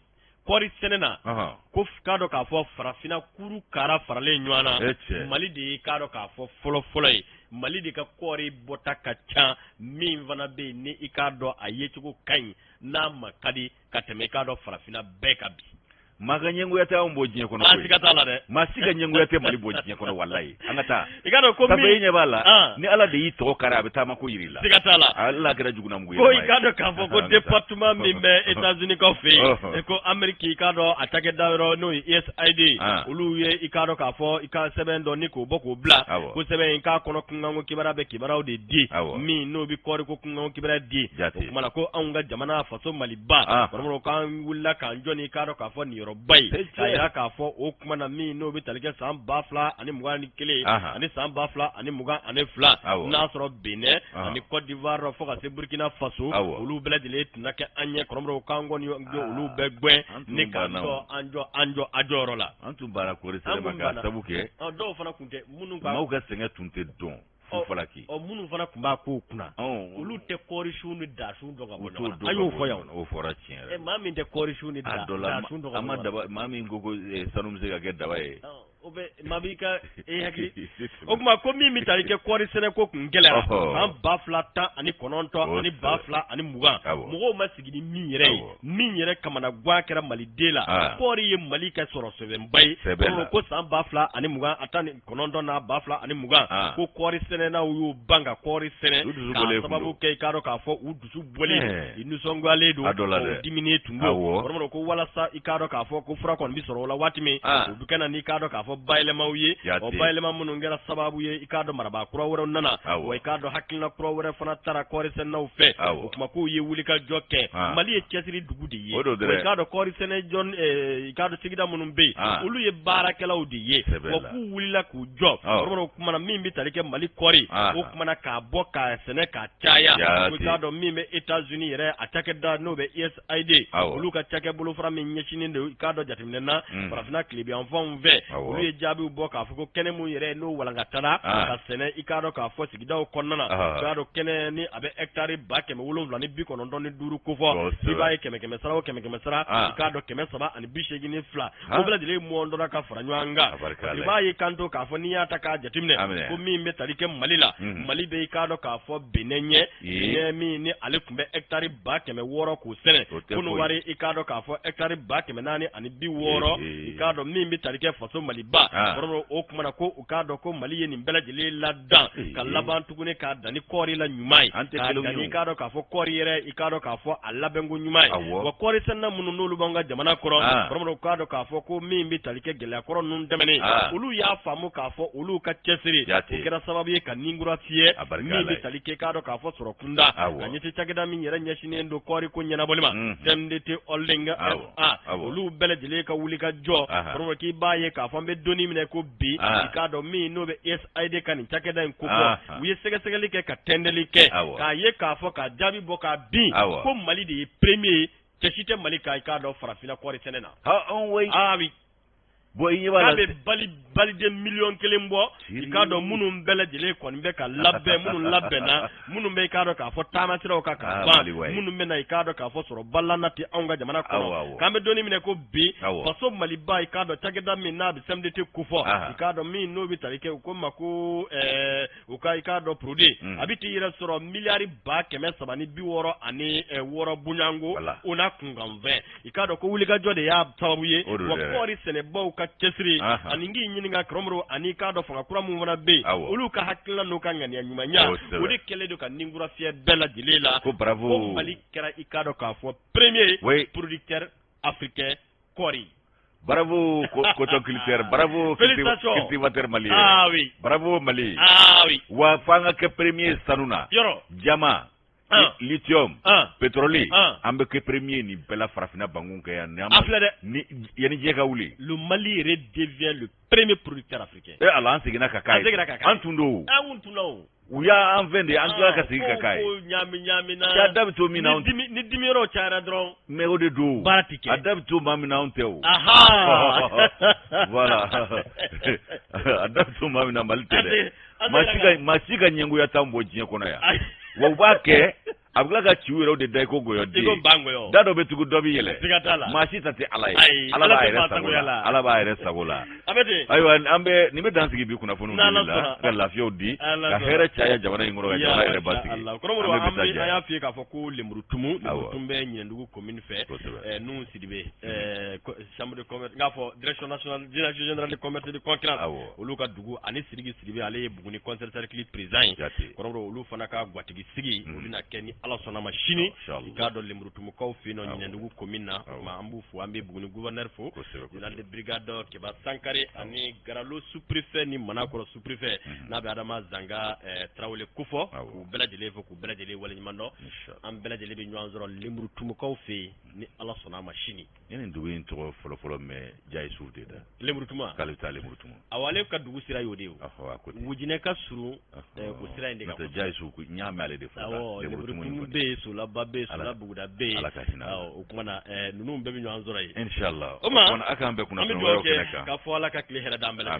kori senena ko kado ka fo farafina kuru kara farale nywana Mali de kado ka fo folo Mali de ka kori bota ka cha min vana be ni ikado ayechugo kan na makadi kateme kado farafina beka bi maga nyengo yata on bojiye kono asikatala de masika nyengo yata mali bojiye kono wallahi angata igado ko mi tabe bala ni ala de yito kara be tama ko yirila sikatala alla gara juguna mguye ko igado ka fo ko département mi be États-Unis ko fi e ko Amerique igado attaque dawro no USAID ulu ye igado ka fo ika seben do ni ko boko bla ko seben ka kono kungango kibara be kibara de di mi no bi ko ko kungango kibara di ko mala ko anga jamana faso maliba ko kan wulla kan joni igado ka fo ni robai ya ka fo o kuma na mi no bi talike sam bafla ani muga ni kele ani sam bafla ani muga ani fla na soro Benin ani Côte d'Ivoire fo ka se Burkina Faso olu beledele tunake anye kromro kango ni olu begbe ni kanto anjo ajoro la antu bara ko resele maka sabuke do fana kunte munu ka mauga senga tunte don falaki munu fana kumba ko kuna olu te korishu ni da sun do ga bono ayo fo yaw o fora chien mami te korishu ni da sun do ga amada mami ngogo sanum zega gedda waye obe mabika hakili okuma ko mi tarike kori sene ko kungelera an bafla ta ani kononto ani bafla ani muga mugo masigidi min yere kamana gwa kera mali dela kori ye mali ka soro seben bay ko san bafla ani muga atani kononto na bafla ani muga ko kori sene na uyu banga kori sene ka sababu ke karo ka fo udusu boli inu songo aledo dimine tungo bormo ko wala sa ikaro ka fo ko fura kon bi soro la watimi dukana ni karo ka fo baylema uye o baylema munu ngera sababu ye ikado maraba kura woro nana o ikado hakilna kura woro fana tara kori sen na ufe o kuma ko ye wulika jokke mali e kesiri dugudi ye o ikado kori sen jon ikado sigida munu be ulu ye barakela udi ye o ku wulila ku job bormo kuma na mimbi talike mali kori o kuma na ka boka sene ka chaya o ikado mime États-Unis yere atake da no be USAID ulu ka chake bulu fara min nyeshini de ikado jatimnena farafina klibi enfant ve ulu ye jabi bo ka fo kene mu yere no walanga tala ka sene ikado ka fo sigida o konnana ikado kene ni abe hectare ba keme wolonvla ni bi kono don ni duru ko fo biba e keme sara ikado keme saba ani bishegi ni fla o bla dile mu ondora ka fara nywanga biba e kanto ka fo ni ata ka jatimne ko mi me talike malila mali be ikado ka fo benenye ne mi ni ale kumbe hectare ba keme woro ko sene kuno wari ikado ka fo hectare ba keme nani ani bi woro ikado mi mi talike faso mali ba boro o kuma na ko ukado ko mali ni bela jele la dan ka laban tugune ka dani kori la nyumai ka dani ikado ka fo kori yere ikado ka fo alabengu nyumai wa kori senna munu nulu banga jamana koro boro ukado ka fo ko mi mi talike gele koro nun demene ulu ya famu ka fo ulu ka chesiri ukira sababu ye ka ningura fie mi mi talike kado ka fo soro kunda anyiti chageda mi yere nyashine ndo kori ko nyana bolima semdete ollinga ulu bela jele ka wuli ka jo boro ki baye ka fo be doni mine ko bi ikado mi no be USAID kan chakeda en kuko wiye sege ke ka tendeli ke ka ye ka fo ka jabi boka bi ko mali de premier cheshite mali ka ikado farafina kori senena on way wi bo yi wala be bali de million kelembo ikado munum bele jele kon be ka labbe munum labbe na munum be ikado ka fo tamatiro ka ba munum be na ikado ka fo soro ballanati anga jamana ko kambe doni mine ko bi faso mali ba ikado tageda mi na be semdete kufo ikado mi no bi tarike ko mako uka ikado produit abiti yira soro miliari ba keme sabani bi woro ani woro bunyango ona kungamve ikado ko wuliga jode ya tabuye wa kori senebo ka kesri aningi nyininga kromro ani kado fanga kura mu wana be olu ka hakilla no kan ngani nyumanya odi kele do kan ningura fie bella dilela ko bravo ko mali kera ikado ka fo premier producteur africain kori bravo coton culture bravo cultivateur malien oui bravo Mali oui wa fanga ke premier sanuna yoro jama lithium pétrole ambe ke premier ni bela farafina bangun ke ni yani jeka wuli le Mali redevient le premier producteur africain ala ansigina kakai antundo uya anvende antuka kasigi kakai nyami na adab to mi na ni dimiro chara dron me ode do baratike adab to mami na onteo voilà adab to mami na malitele masika nyengu ya tambo jine kona ya wabake abla ga ci wuro de dai ko goyo de ko bangoyo da do be tugu do bi yele sigatala ma si tati ala ala ba ire sagola ala ba ire sagola abete aywa ambe ni be dansi bi kuna fonu la ga lafiyo di ga here chaya jamana ngoro ga jamana ire basi Allah ko mo ambe aya fi ka foko lemru tumbe nyendugo commune fe nu sidibe chambre de commerce ngafo direction nationale générale de commerce de concurrence olu ka dugu ani sidibe ale buguni concert cercle président ko olu fana ka gwatigi sigi olu na keni ala sona machine ka do lemru tumu ko fi no nyendugo commune na ma ambu fu ambe buguni gouverneur fo général de brigade ke ba sankare ani garalo sous préfet ni manakoro sous préfet na be adama zanga trawle kufo ku beladele fo ku beladele wala nyimando am beladele be nyanzoro lemru tumu ko fi ni ala sona machine yenen dugu en to folo me jay suude da lemru tuma kalita lemru tumu awale ka dugu sira yode wujine ka suru ko sira inde ka jay su ku nyame ale de fa lemru tumu be so la babbe so la buguda be o kuma na nunu be nyanzoro yi inshallah on aka ambe kuna ka fo ala ka kle hera dambela